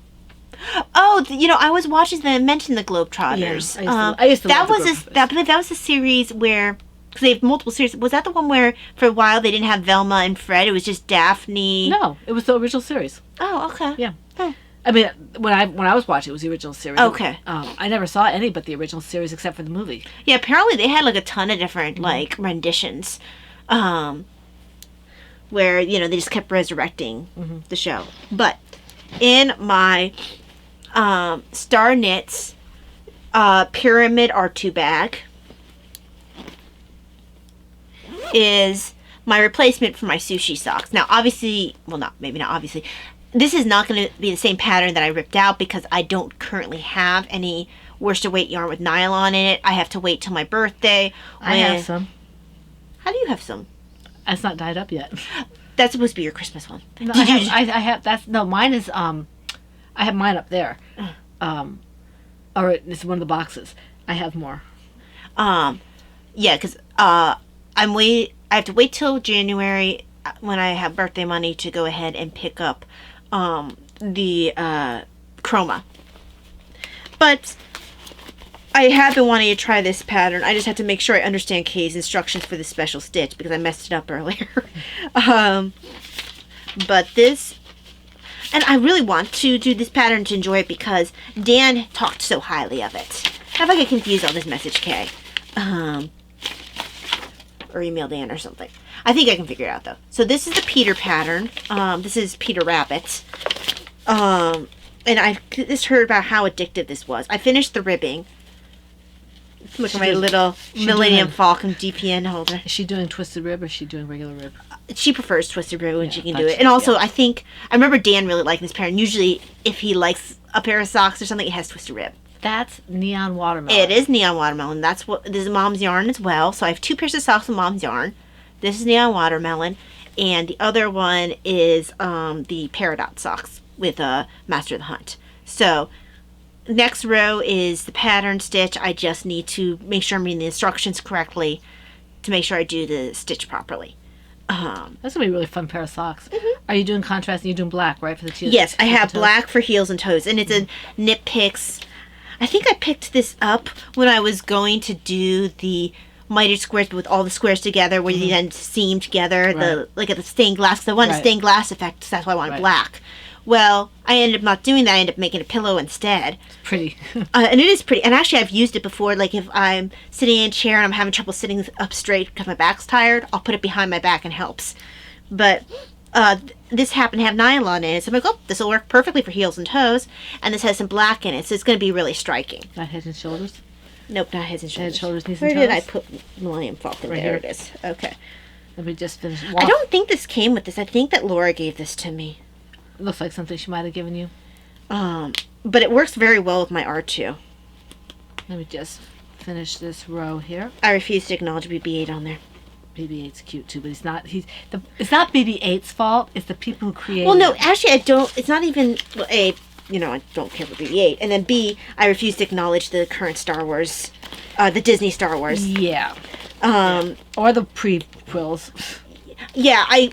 Oh, I was watching them and mentioned the Globetrotters. Yeah, I used to that love was the Globetrotters. I believe that was a series where, because they have multiple series. Was that the one where for a while they didn't have Velma and Fred? It was just Daphne. No, it was the original series. Oh, okay. Yeah. Oh. I mean, when I was watching, it was the original series. Okay. I never saw any but the original series except for the movie. Yeah, apparently they had like a ton of different like renditions, where they just kept resurrecting the show. But in my Star Knits Pyramid R2 bag is my replacement for my sushi socks. Now, obviously, maybe not obviously. This is not going to be the same pattern that I ripped out because I don't currently have any worsted weight yarn with nylon in it. I have to wait till my birthday. I have some. How do you have some? It's not dyed up yet. That's supposed to be your Christmas one. No, I have that's no. Mine is I have mine up there. Or it's one of the boxes. I have more. Yeah, because I have to wait till January when I have birthday money to go ahead and pick up the chroma. But I have been wanting to try this pattern. I just have to make sure I understand Kay's instructions for the special stitch because I messed it up earlier. But this, and I really want to do this pattern to enjoy it because Dan talked so highly of it. How if I get confused on this message, Kay? Or email Dan or something. I think I can figure it out though. So this is the Peter pattern. This is Peter Rabbit. And I just heard about how addictive this was. I finished the ribbing. Look at my little Millennium Falcon DPN holder. Is she doing twisted rib or is she doing regular rib? She prefers twisted rib when she can thought do it. she And did, also, yeah. I remember Dan really liking this pattern. Usually, if he likes a pair of socks or something, it has twisted rib. That's neon watermelon. It is neon watermelon. This is Mom's yarn as well. So I have 2 pairs of socks with Mom's yarn. This is neon watermelon, and the other one is the Peridot socks with Master of the Hunt. So next row is the pattern stitch. I just need to make sure I'm reading the instructions correctly to make sure I do the stitch properly. That's gonna be a really fun pair of socks. Are you doing contrast and you're doing black, right, for the heels? Yes, I have black for heels and toes, and it's a Knit Picks. I think I picked this up when I was going to do the mitered squares with all the squares together, where you then seam together the stained glass. Because I wanted a stained glass effect, so that's why I wanted black. Well, I ended up not doing that. I ended up making a pillow instead. It's pretty. And it is pretty. And actually, I've used it before. Like if I'm sitting in a chair and I'm having trouble sitting up straight because my back's tired, I'll put it behind my back and helps. But this happened to have nylon in it, so I'm like, oh, this will work perfectly for heels and toes. And this has some black in it, so it's going to be really striking. Not head and shoulders? Nope, not heads and shoulders. Head, shoulders, knees, Where and did I toes? put Millennium Falcon? Right There here. it is. Okay. Let me just finish. I don't think this came with this. I think that Laura gave this to me. It looks like something she might have given you. But it works very well with my R2. Let me just finish this row here. I refuse to acknowledge BB-8 on there. BB-8's cute too, but it's not it's not BB-8's fault. It's the people who created Well, no, it. actually, I don't. It's not even well, A. I don't care for BB-8, and then B. I refuse to acknowledge the current Star Wars, the Disney Star Wars. Yeah. Or the prequels. Yeah, I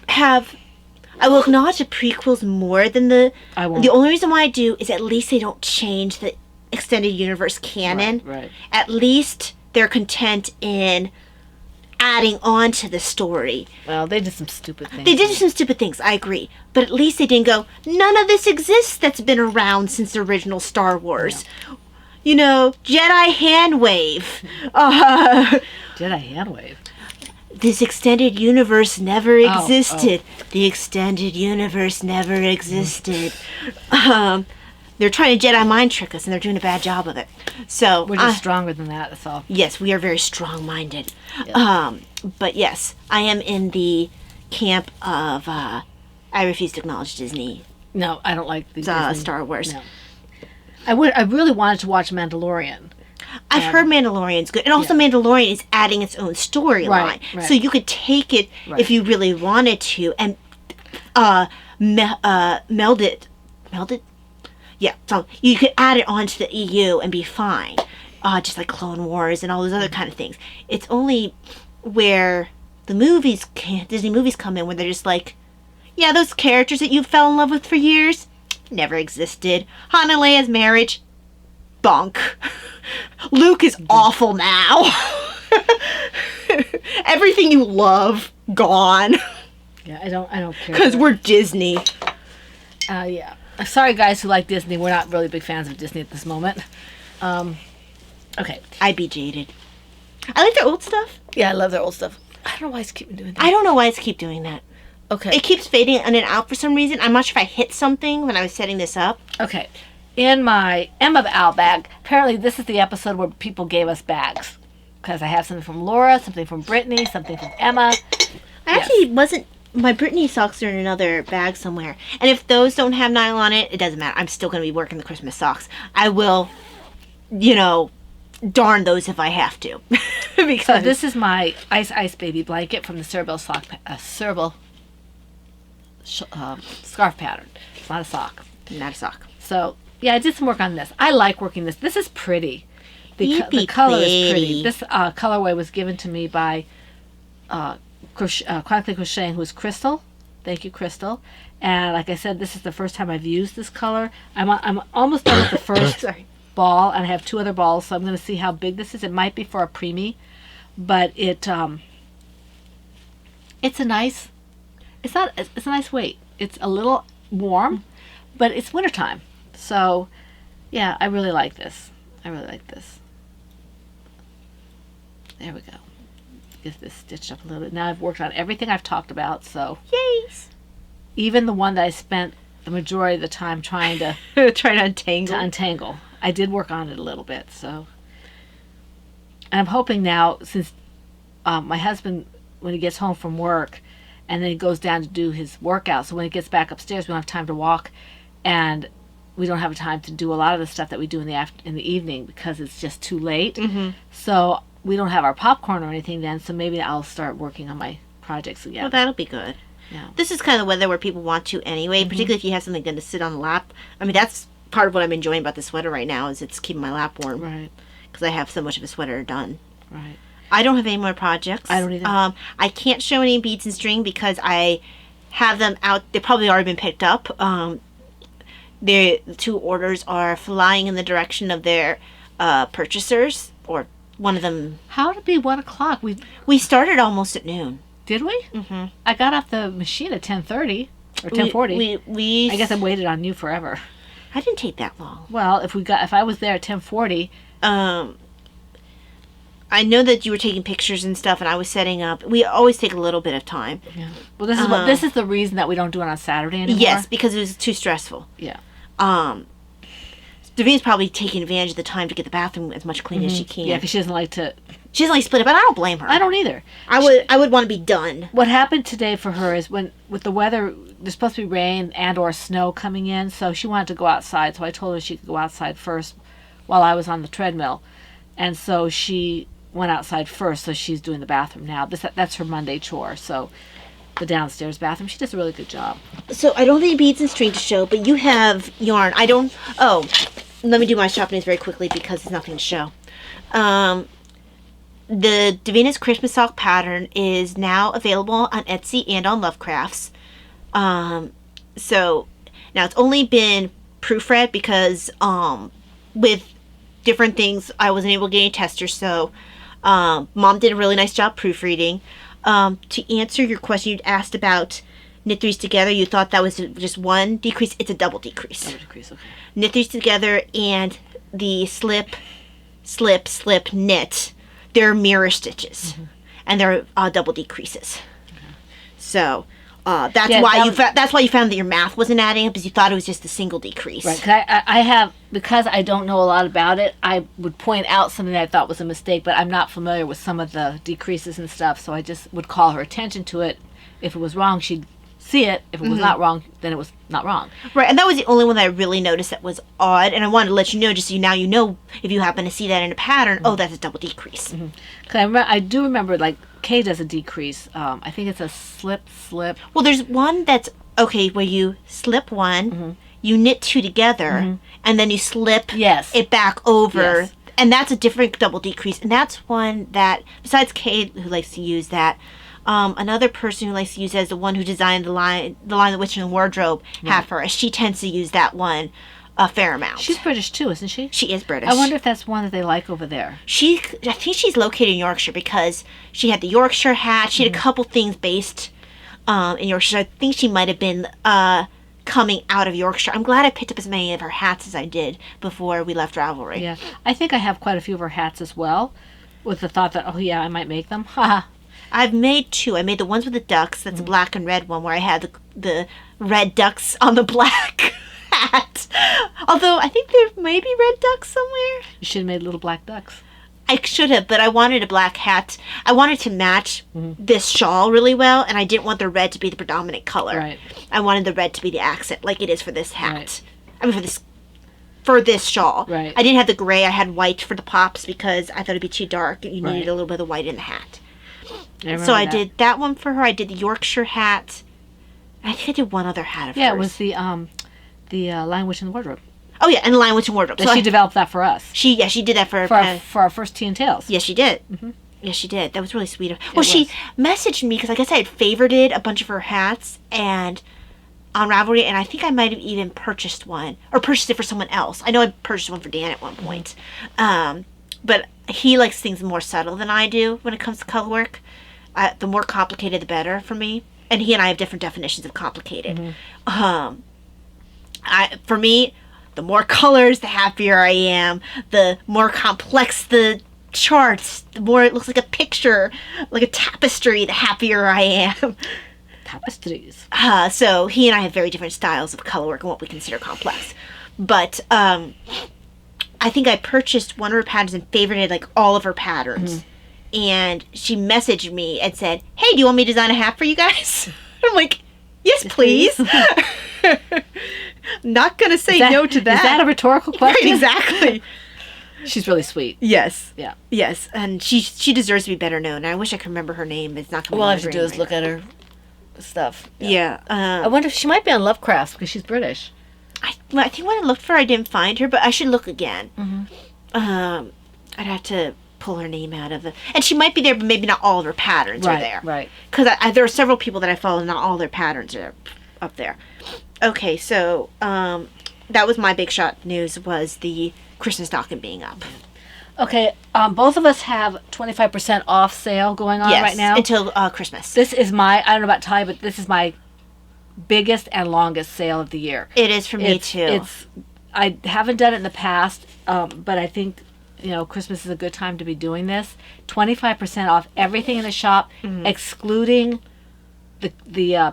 will acknowledge the prequels more than the. I won't. The only reason why I do is at least they don't change the extended universe canon. Right. At least they're content in adding on to the story. Well, they did some stupid things. They did some stupid things, I agree. But at least they didn't go, none of this exists that's been around since the original Star Wars. Yeah. Jedi hand wave. Jedi hand wave. This extended universe never existed. The extended universe never existed. They're trying to Jedi mind trick us, and they're doing a bad job of it. So We're just stronger than that, that's all. yes, we are very strong-minded. Yeah. But yes, I am in the camp of I refuse to acknowledge Disney. No, I don't like the Disney. Star Wars. No. I really wanted to watch Mandalorian. I've heard Mandalorian's good. And also Mandalorian is adding its own storyline. Right. So you could take it if you really wanted to and meld it. Meld it? Yeah. So you could add it onto the EU and be fine. Just like Clone Wars and all those other kind of things. It's only where the Disney movies come in where they're just like, yeah, those characters that you fell in love with for years never existed. Han and Leia's marriage, bunk. Luke is awful now. Everything you love, gone. Yeah, I don't care. Because we're Disney. Yeah. Sorry, guys who like Disney. We're not really big fans of Disney at this moment. Okay. I'd be jaded. I like their old stuff. Yeah, I love their old stuff. I don't know why it's keeping doing that. I don't know why it's keep doing that. Okay. It keeps fading in and out for some reason. I'm not sure if I hit something when I was setting this up. Okay. In my Emma Owl bag, apparently this is the episode where people gave us bags. Because I have something from Laura, something from Brittany, something from Emma. I actually wasn't... My Brittany socks are in another bag somewhere. And if those don't have nylon on it, it doesn't matter. I'm still going to be working the Christmas socks. I will, darn those if I have to. Because So this is my Ice Baby blanket from the Cerebel scarf pattern. It's not a sock. not a sock. So, yeah, I did some work on this. I like working this. This is pretty. The Yippee color is pretty. pretty. This colorway was given to me by Chronically Crocheting, who is Crystal. Thank you, Crystal. And like I said, this is the first time I've used this color. I'm almost done with the first Sorry. ball, and I have 2 other balls, so I'm going to see how big this is. It might be for a preemie, but it's a nice. It's a nice weight. It's a little warm, but it's wintertime. So, yeah, I really like this. There we go. Get this stitched up a little bit. Now I've worked on everything I've talked about, so Yes. even the one that I spent the majority of the time trying to Trying to untangle, I did work on it a little bit. So, and I'm hoping now, since my husband, when he gets home from work, and then he goes down to do his workout, so when he gets back upstairs, we don't have time to walk, and we don't have time to do a lot of the stuff that we do in the evening because it's just too late. Mm-hmm. So we don't have our popcorn or anything then, so maybe I'll start working on my projects again. Well, that'll be good. Yeah. This is kind of the weather where people want to anyway, particularly if you have something good to sit on the lap. I mean, that's part of what I'm enjoying about the sweater right now is it's keeping my lap warm. Right. Because I have so much of a sweater done. Right. I don't have any more projects. I don't either. I can't show any beads and string because I have them out. They've probably already been picked up. The 2 orders are flying in the direction of their purchasers, or one of them. How did it be 1 o'clock? We started almost at noon. Did we? Mm-hmm. I got off the machine at 10:30 or 10:40. We I guess I waited on you forever. I didn't take that long. Well, if I was there at 10:40. I know that you were taking pictures and stuff, and I was setting up. We always take a little bit of time. Yeah. Well, this is the reason that we don't do it on Saturday anymore. Yes, because it was too stressful. Yeah. Davina's probably taking advantage of the time to get the bathroom as much clean as she can. Yeah, because she doesn't like to. She doesn't like split it, but I don't blame her. I don't either. I would want to be done. What happened today for her is with the weather, there's supposed to be rain and or snow coming in, so she wanted to go outside. So I told her she could go outside first while I was on the treadmill, and so she went outside first. So she's doing the bathroom now. That's her Monday chore. So the downstairs bathroom, she does a really good job. So I don't think beads and string to show, but you have yarn. I don't. Oh, let me do my shopping news very quickly because there's nothing to show. The Davina's Christmas sock pattern is now available on Etsy and on Lovecrafts. So now it's only been proofread because with different things I wasn't able to get any testers. So Mom did a really nice job proofreading. To answer your question you'd asked about knit threes together, you thought that was just one decrease. It's a double decrease. Double decrease, okay. Knit threes together and the slip, slip, slip, knit. They're mirror stitches, and they're double decreases. Okay. So that's why you found that your math wasn't adding up, because you thought it was just a single decrease. Right. I have, because I don't know a lot about it, I would point out something that I thought was a mistake, but I'm not familiar with some of the decreases and stuff, so I just would call her attention to it. If it was wrong, she'd see it. If it was not wrong, then it was not wrong. Right, and that was the only one that I really noticed that was odd, and I wanted to let you know, just so now you know, if you happen to see that in a pattern, oh, that's a double decrease. Cause I do remember, like, Kay does a decrease. I think it's a slip. Well, there's one that's, okay, where you slip one, you knit two together, and then you slip it back over, and that's a different double decrease, and that's one that, besides Kay, who likes to use that, another person who likes to use that is the one who designed the line The Witch in the Wardrobe, Heifer. She tends to use that one a fair amount. She's British too, isn't she? She is British. I wonder if that's one that they like over there. I think she's located in Yorkshire because she had the Yorkshire hat. She had a couple things based in Yorkshire. I think she might have been coming out of Yorkshire. I'm glad I picked up as many of her hats as I did before we left Ravelry. Yeah, I think I have quite a few of her hats as well, with the thought that, oh yeah, I might make them. Haha. I've made two. I made the ones with the ducks. That's a black and red one where I had the red ducks on the black hat. Although I think there may be red ducks somewhere. You should have made little black ducks. I should have, but I wanted a black hat. I wanted to match this shawl really well, and I didn't want the red to be the predominant color. Right. I wanted the red to be the accent, like it is for this hat. Right. I mean, for this shawl. Right. I didn't have the gray. I had white for the pops because I thought it'd be too dark, and you needed a little bit of white in the hat. So I did that one for her. I did the Yorkshire hat. I think I did one other hat of hers. Yeah, it was the Lion Witch in the Wardrobe. Oh yeah, and the Lion Witch in the Wardrobe. So she developed that for us. She did that for our first Tea and Tales. Yes, she did. Yes, she did. That was really sweet. Well, she messaged me because I guess I had favorited a bunch of her hats and on Ravelry, and I think I might have even purchased one or purchased it for someone else. I know I purchased one for Dan at one point, but he likes things more subtle than I do when it comes to color work. The more complicated, the better for me. And he and I have different definitions of complicated. For me, the more colors, the happier I am. The more complex the charts, the more it looks like a picture, like a tapestry, the happier I am. Tapestries. So he and I have very different styles of color work and what we consider complex. But I think I purchased one of her patterns and favorited like all of her patterns. And she messaged me and said, hey, do you want me to design a hat for you guys? I'm like, yes, please. Not going to say no to that. Is that a rhetorical question? Right, exactly. She's really sweet. Yes. Yeah. Yes. And she deserves to be better known. I wish I could remember her name. It's not coming All I to have to do is look at her stuff. Yeah. I wonder if she might be on Lovecraft because she's British. I think when I looked for her, I didn't find her, but I should look again. I'd have to pull her name out of and she might be there, but maybe not all of her patterns are there. Right. Because there are several people that I follow, and not all their patterns are up there. Okay, so that was my big shot news, was the Christmas stocking being up. Okay, both of us have 25% off sale going on right now. Until Christmas. This is I don't know about Ty, but this is my biggest and longest sale of the year. It is for me too. I haven't done it in the past, but I think Christmas is a good time to be doing this. 25% off everything in the shop, excluding the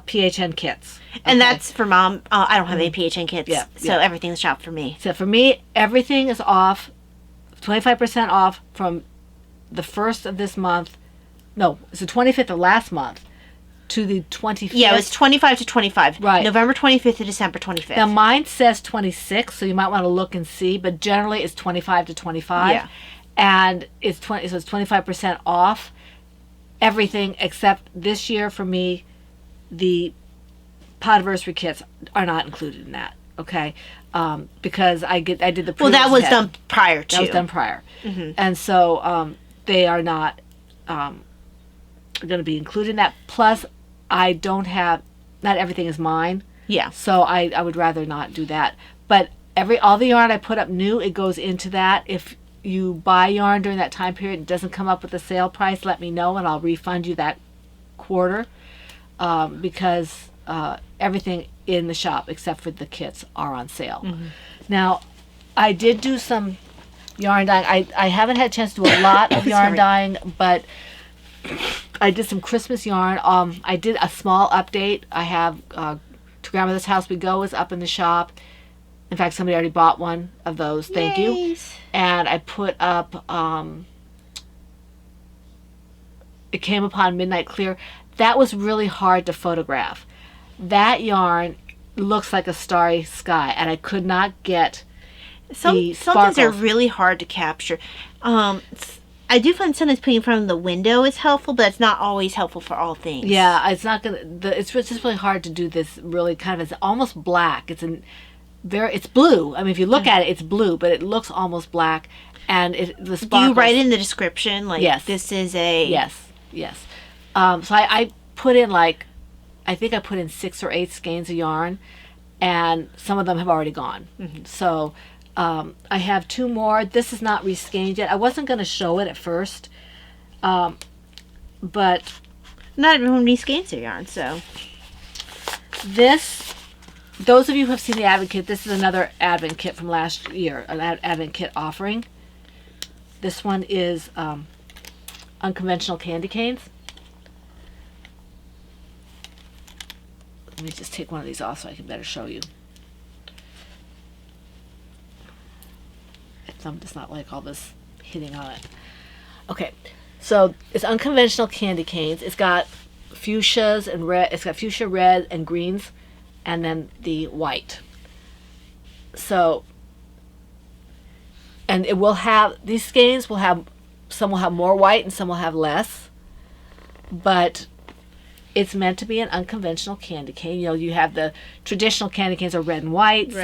PHN kits. Okay? And that's for Mom. I don't have any PHN kits, so everything's in the shop for me. So for me, everything is off, 25% off from the 1st of this month. No, it's the 25th of last month to the 25th. Yeah, it was 25 to 25. Right. November 25th to December 25th. Now mine says 26, so you might want to look and see, but generally it's 25 to 25. Yeah. And it's 25% off everything except this year for me, the Podiversary kits are not included in that. Okay. Because I did the Well, that was done prior to. That was done prior. And so they are not going to be included in that. Plus, I don't have, not everything is mine. Yeah. So I would rather not do that. But all the yarn I put up new, it goes into that. If you buy yarn during that time period, it doesn't come up with the sale price, let me know and I'll refund you that quarter. Because everything in the shop except for the kits are on sale. Now, I did do some yarn dyeing. I haven't had a chance to do a lot of yarn dyeing, but I did some Christmas yarn. I did a small update. I have To Grandmother's House We Go is up in the shop. In fact, somebody already bought one of those. Thank you. And I put up It Came Upon Midnight Clear. That was really hard to photograph. that yarn looks like a starry sky, and I could not get Some things are sparkles. really hard to capture. I do find sometimes putting in front of the window is helpful, but it's not always helpful for all things. Yeah, it's not gonna. It's just really hard to do this. Really, kind of, it's almost black. It's blue. I mean, if you look at it, it's blue, but it looks almost black. And the sparkles. Do you write in the description like Yes. this is a Yes. So I put in I think I put in 6 or 8 skeins of yarn, and some of them have already gone. So I have 2 more. This is not reskeined yet. I wasn't going to show it at first, but not everyone reskeins their yarn, so those of you who have seen the Advent kit, this is another Advent kit from last year, an Advent kit offering. This one is Unconventional candy canes. Let me just take one of these off so I can better show you. I'm just not like all this hitting on it. Okay, so it's Unconventional candy canes. It's got fuchsias and red. It's got fuchsia, red, and greens, and then the white. So, and it will have, these skeins will have, some will have more white and some will have less, but it's meant to be an unconventional candy cane. You know, you have the traditional candy canes are red and white. Right.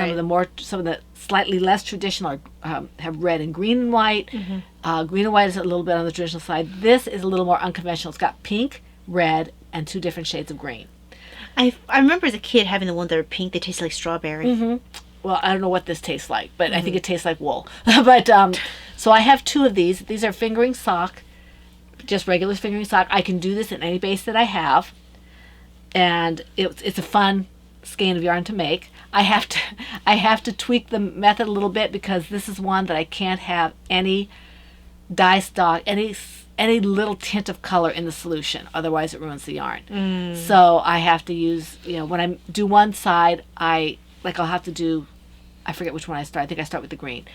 Some of the slightly less traditional are, have red and green and white. Green and white is a little bit on the traditional side. This is a little more unconventional. It's got pink, red, and 2 different shades of green. I remember as a kid having the ones that were pink. They taste like strawberry. Well, I don't know what this tastes like, but I think it tastes like wool. But so I have 2 of these. These are fingering sock, just regular fingering sock. I can do this in any base that I have, and it's a fun skein of yarn to make. I have to tweak the method a little bit because this is one that I can't have any dye stock, any little tint of color in the solution, otherwise it ruins the yarn. So I have to use, when I do one side, I'll have to do, I forget which one I start. I think I start with the green.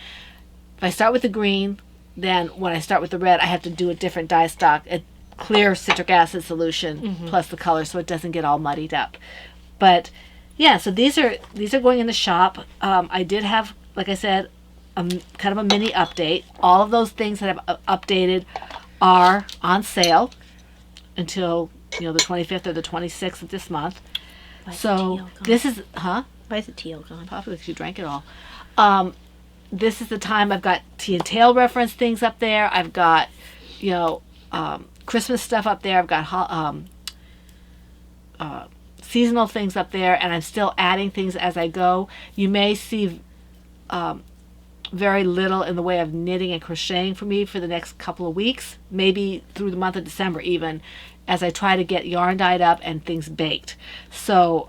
If I start with the green, then when I start with the red, I have to do a different dye stock, a clear citric acid solution plus the color, so it doesn't get all muddied up. But yeah, so these are going in the shop. I did have, like I said, kind of a mini update. All of those things that I've updated are on sale until the 25th or the 26th of this month. So this is, Why is the teal gone? probably because you drank it all. This is the time I've got tea and tail reference things up there. I've got, Christmas stuff up there. I've got seasonal things up there, and I'm still adding things as I go. You may see very little in the way of knitting and crocheting for me for the next couple of weeks, maybe through the month of December even, as I try to get yarn dyed up and things baked. So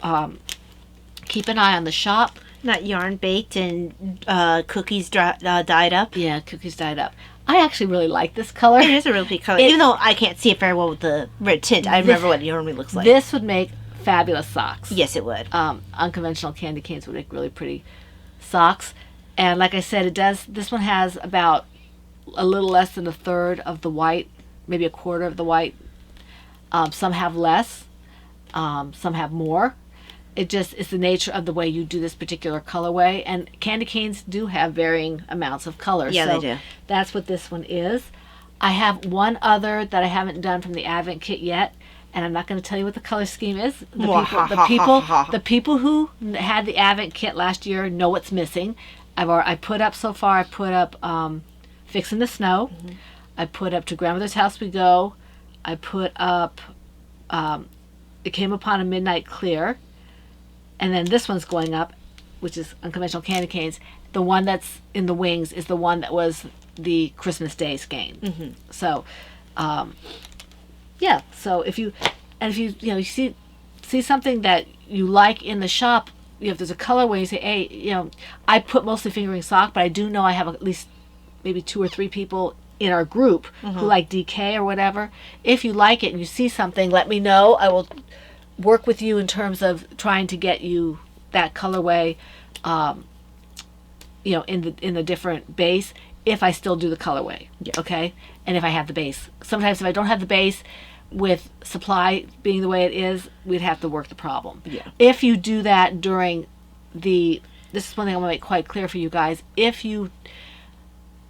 keep an eye on the shop. Not yarn baked and cookies dyed up. Yeah, cookies dyed up. I actually really like this color. It is a real pretty color. Even though I can't see it very well with the red tint, I remember what it normally looks like. This would make fabulous socks. Yes, it would. Unconventional candy canes would make really pretty socks. And like I said, this one has about a little less than 1/3 of the white, maybe 1/4 of the white. Some have less, some have more. It's the nature of the way you do this particular colorway. And candy canes do have varying amounts of color. Yeah, so they do. That's what this one is. I have one other that I haven't done from the Advent kit yet, and I'm not going to tell you what the color scheme is. The people who had the Advent kit last year know what's missing. I put up Fixing the Snow. I put up To Grandmother's House We Go. I put up It Came Upon a Midnight Clear. And then this one's going up, which is Unconventional Candy Canes. The one that's in the wings is the one that was the Christmas Day skein. So, yeah. So if you see something that you like in the shop, if there's a colorway, you say, hey, I put mostly fingering sock, but I do know I have at least maybe 2 or 3 people in our group who like DK or whatever. If you like it and you see something, let me know. I will work with you in terms of trying to get you that colorway, in the different base, if I still do the colorway. Yeah. Okay. And if I have the base. Sometimes if I don't have the base, with supply being the way it is, we'd have to work the problem. Yeah. If you do that during this is one thing I want to make quite clear for you guys. If you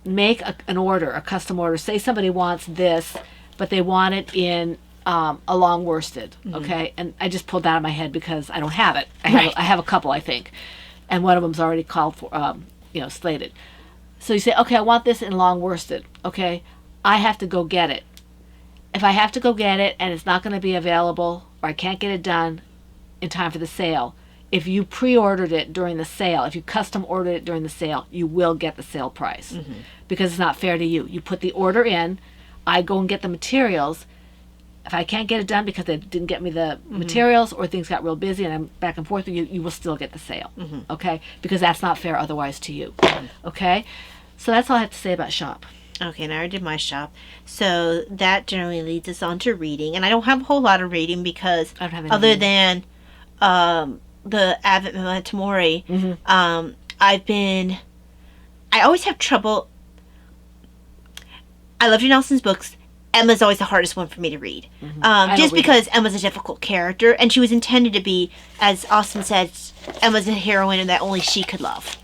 make an order, a custom order, say somebody wants this, but they want it in a long worsted, okay? And I just pulled that out of my head because I don't have it. I have a couple, I think, and one of them's already called for, slated. So you say, okay, I want this in long worsted, okay? I have to go get it. If I have to go get it and it's not going to be available, or I can't get it done in time for the sale, if you pre-ordered it during the sale, if you custom ordered it during the sale, you will get the sale price, because it's not fair to you. You put the order in, I go and get the materials. If I can't get it done because they didn't get me the materials, or things got real busy and I'm back and forth with you, you will still get the sale, okay? Because that's not fair otherwise to you, okay? So that's all I have to say about shop. Okay, and I already did my shop. So that generally leads us on to reading. And I don't have a whole lot of reading because I don't have any other reading. than the Advent Memento Mori, I always have trouble. I love Jane Austen's books. Emma's always the hardest one for me to read. Just because Emma's a difficult character, and she was intended to be, as Austen said, Emma's a heroine that only she could love.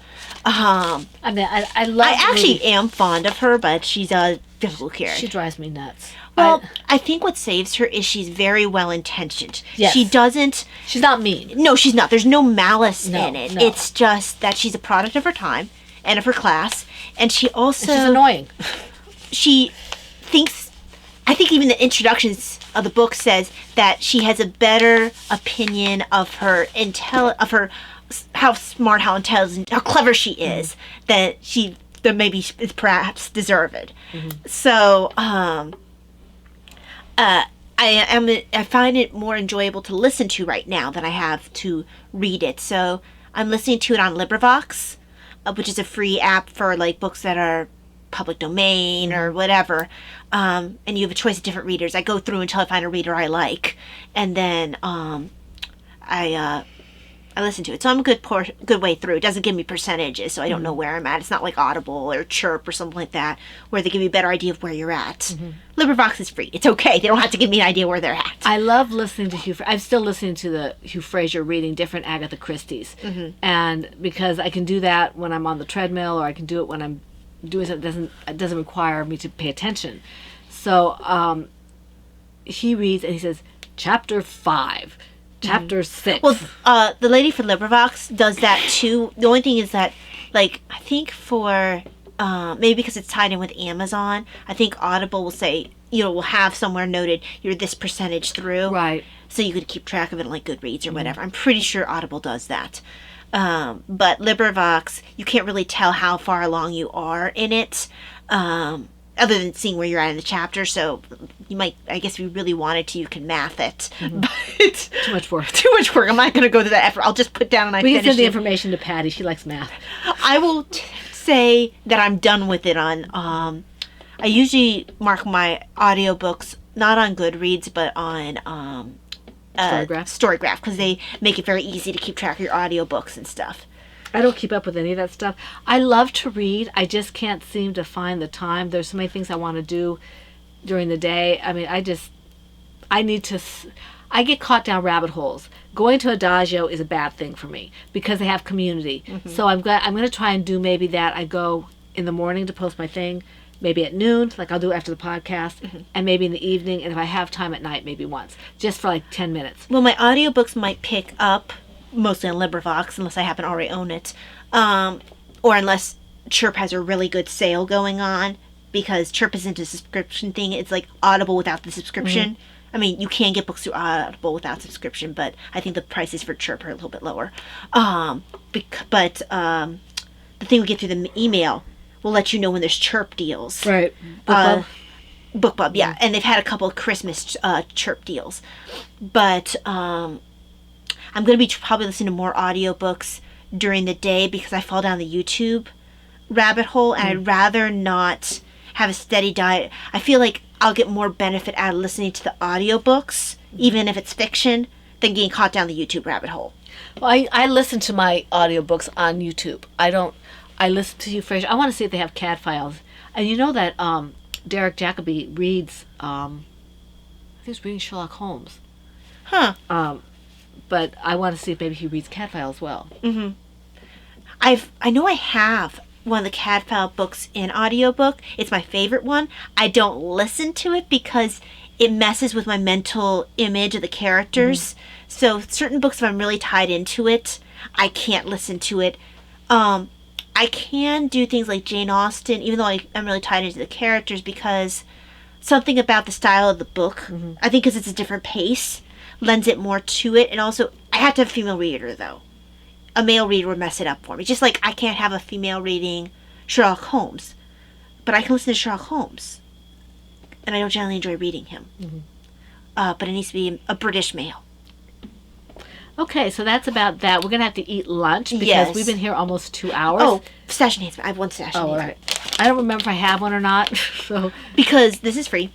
I actually am fond of her, but she's a difficult character. She drives me nuts. Well, I think what saves her is she's very well intentioned. Yes. She's not mean. No, she's not. There's no malice in it. No. It's just that she's a product of her time and of her class, and she also She's annoying. She thinks. I think even the introductions of the book says that she has a better opinion of her how smart, how intelligent, how clever she is than maybe is perhaps deserved. So I find it more enjoyable to listen to right now than I have to read it. So I'm listening to it on LibriVox, which is a free app for like books that are public domain or whatever. And you have a choice of different readers. I go through until I find a reader I like, and then I listen to it. So I'm a good way through. It doesn't give me percentages, so I don't know where I'm at. It's not like Audible or Chirp or something like that, where they give you a better idea of where you're at. LibriVox is free. It's okay. They don't have to give me an idea where they're at. I love listening to Hugh. I'm still listening to the Hugh Fraser reading different Agatha Christie's, and because I can do that when I'm on the treadmill, or I can do it when I'm doing something that doesn't require me to pay attention. So he reads and he says, Chapter 5. Chapter 6. Well, the lady for LibriVox does that too. The only thing is that, like, I think for maybe because it's tied in with Amazon, I think Audible will say, will have somewhere noted you're this percentage through, right? So you could keep track of it, like Goodreads or whatever. I'm pretty sure Audible does that. But LibriVox, you can't really tell how far along you are in it. Other than seeing where you're at in the chapter, so you might, I guess if you really wanted to, you can math it. But too much work. Too much work. I'm not going to go to that effort. I'll just put down and I finish it. We can send the information to Patty. She likes math. I will say that I'm done with it on, I usually mark my audiobooks, not on Goodreads, but on Storygraph, because they make it very easy to keep track of your audiobooks and stuff. I don't keep up with any of that stuff. I love to read. I just can't seem to find the time. There's so many things I want to do during the day. I mean, I get caught down rabbit holes. Going to Adagio is a bad thing for me because they have community. So I'm going to try and do maybe that. I go in the morning to post my thing, maybe at noon, like I'll do after the podcast, and maybe in the evening, and if I have time at night, maybe once, just for like 10 minutes. Well, my audiobooks might pick up mostly on LibriVox, unless I happen to already own it, or unless Chirp has a really good sale going on, because Chirp isn't a subscription thing. It's like Audible without the subscription. I mean, you can get books through Audible without subscription, but I think the prices for Chirp are a little bit lower. But the thing we get through the email will let you know when there's Chirp deals. Right. BookBub, yeah. And they've had a couple of Christmas Chirp deals. But I'm going to be probably listening to more audiobooks during the day because I fall down the YouTube rabbit hole, and I'd rather not have a steady diet. I feel like I'll get more benefit out of listening to the audiobooks, even if it's fiction, than getting caught down the YouTube rabbit hole. Well, I listen to my audiobooks on YouTube. I listen to Hugh Fraser. I want to see if they have CAD files. And you know that Derek Jacobi reads think he's reading Sherlock Holmes. Huh. But I want to see if maybe he reads Catfile as well. Mm-hmm. I know I have one of the Cadfile books in audiobook. It's my favorite one. I don't listen to it because it messes with my mental image of the characters. So certain books, if I'm really tied into it, I can't listen to it. I can do things like Jane Austen, even though I'm really tied into the characters, because something about the style of the book, I think because it's a different pace, lends it more to it. And also, I have to have a female reader, though. A male reader would mess it up for me. Just like I can't have a female reading Sherlock Holmes. But I can listen to Sherlock Holmes. And I don't generally enjoy reading him. But it needs to be a British male. Okay, so that's about that. We're going to have to eat lunch because Yes. we've been here almost 2 hours. Oh, stash enhancement. I have one stash all enhancement. right. I don't remember if I have one or not. So Because this is free.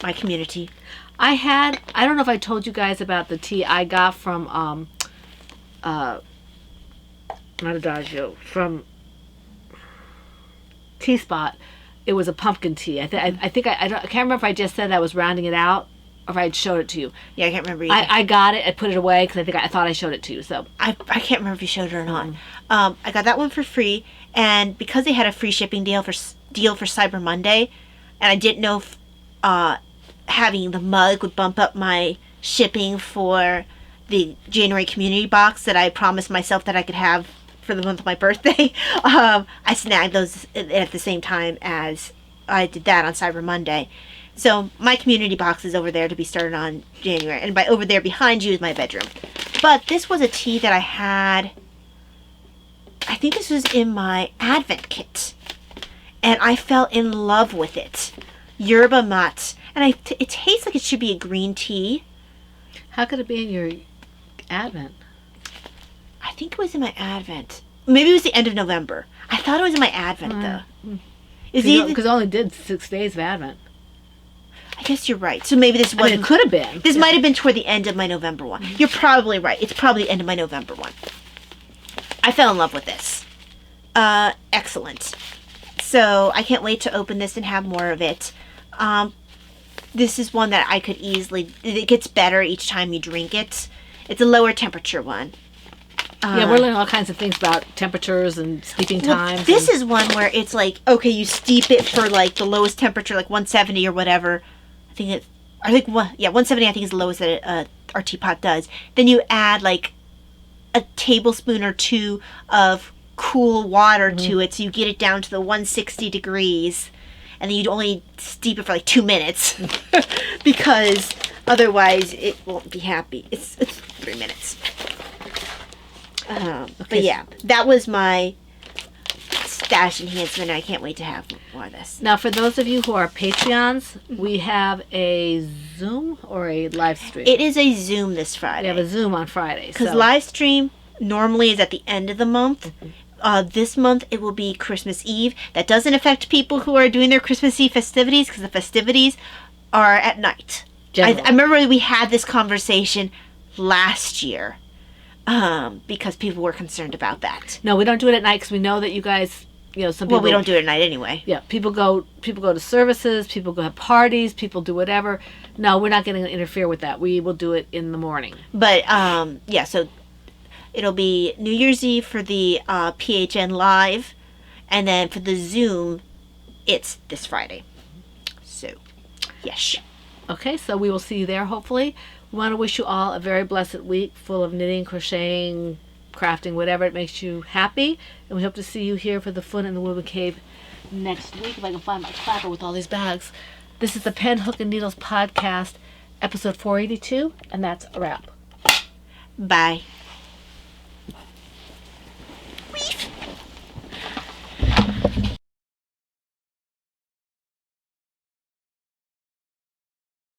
My community. I don't know if I told you guys about the tea I got from, not Adagio, from Tea Spot. It was a pumpkin tea. I can't remember if I just said I was rounding it out or if I had showed it to you. Yeah, I can't remember either. I got it. I put it away because I thought I showed it to you. So I can't remember if you showed it or not. I got that one for free, and because they had a free shipping deal for Cyber Monday, and I didn't know if having the mug would bump up my shipping for the January community box that I promised myself that I could have for the month of my birthday. I snagged those at the same time as I did that on Cyber Monday. So my community box is over there to be started on January. And by over there behind you is my bedroom. But this was a tea that I had, I think this was in my Advent kit. And I fell in love with it. Yerba Mate. And it tastes like it should be a green tea. how could it be in your Advent? I think it was in my Advent. Maybe it was the end of November. I thought it was in my Advent, though. Because I only did 6 days of Advent. I guess you're right. So maybe this wasn't... it could have been. This might have been toward the end of my November one. You're probably right. It's probably the end of my November one. I fell in love with this. Excellent. So I can't wait to open this and have more of it. This is one that I could easily... It gets better each time you drink it. It's a lower temperature one. Yeah, we're learning all kinds of things about temperatures and steeping times. This is one where it's like, okay, you steep it for like the lowest temperature, like 170 or whatever. 170 I think is the lowest that our teapot does. Then you add like a tablespoon or two of cool water to it, so you get it down to the 160 degrees. And then you'd only steep it for like 2 minutes because otherwise it won't be happy. It's 3 minutes. But yeah, that was my stash enhancement. I can't wait to have more of this. Now, for those of you who are Patreons, we have a Zoom or a live stream. It is a Zoom this Friday. We have a Zoom on Friday. Because live stream normally is at the end of the month. This month it will be Christmas Eve. That doesn't affect people who are doing their Christmas Eve festivities because the festivities are at night. I remember we had this conversation last year. Because people were concerned about that. No, we don't do it at night because we know that you guys, some people... Well, we don't do it at night anyway. Yeah, people go to services, people go have parties, people do whatever. No, we're not going to interfere with that. We will do it in the morning. But, so it'll be New Year's Eve for the PHN Live, and then for the Zoom, it's this Friday. So, yes. Okay, so we will see you there, hopefully. We want to wish you all a very blessed week full of knitting, crocheting, crafting, whatever it makes you happy. And we hope to see you here for the Fun in the Woodland Cave next week, if I can find my clapper with all these bags. This is the Pen, Hook, and Needles podcast, episode 482, and that's a wrap. Bye.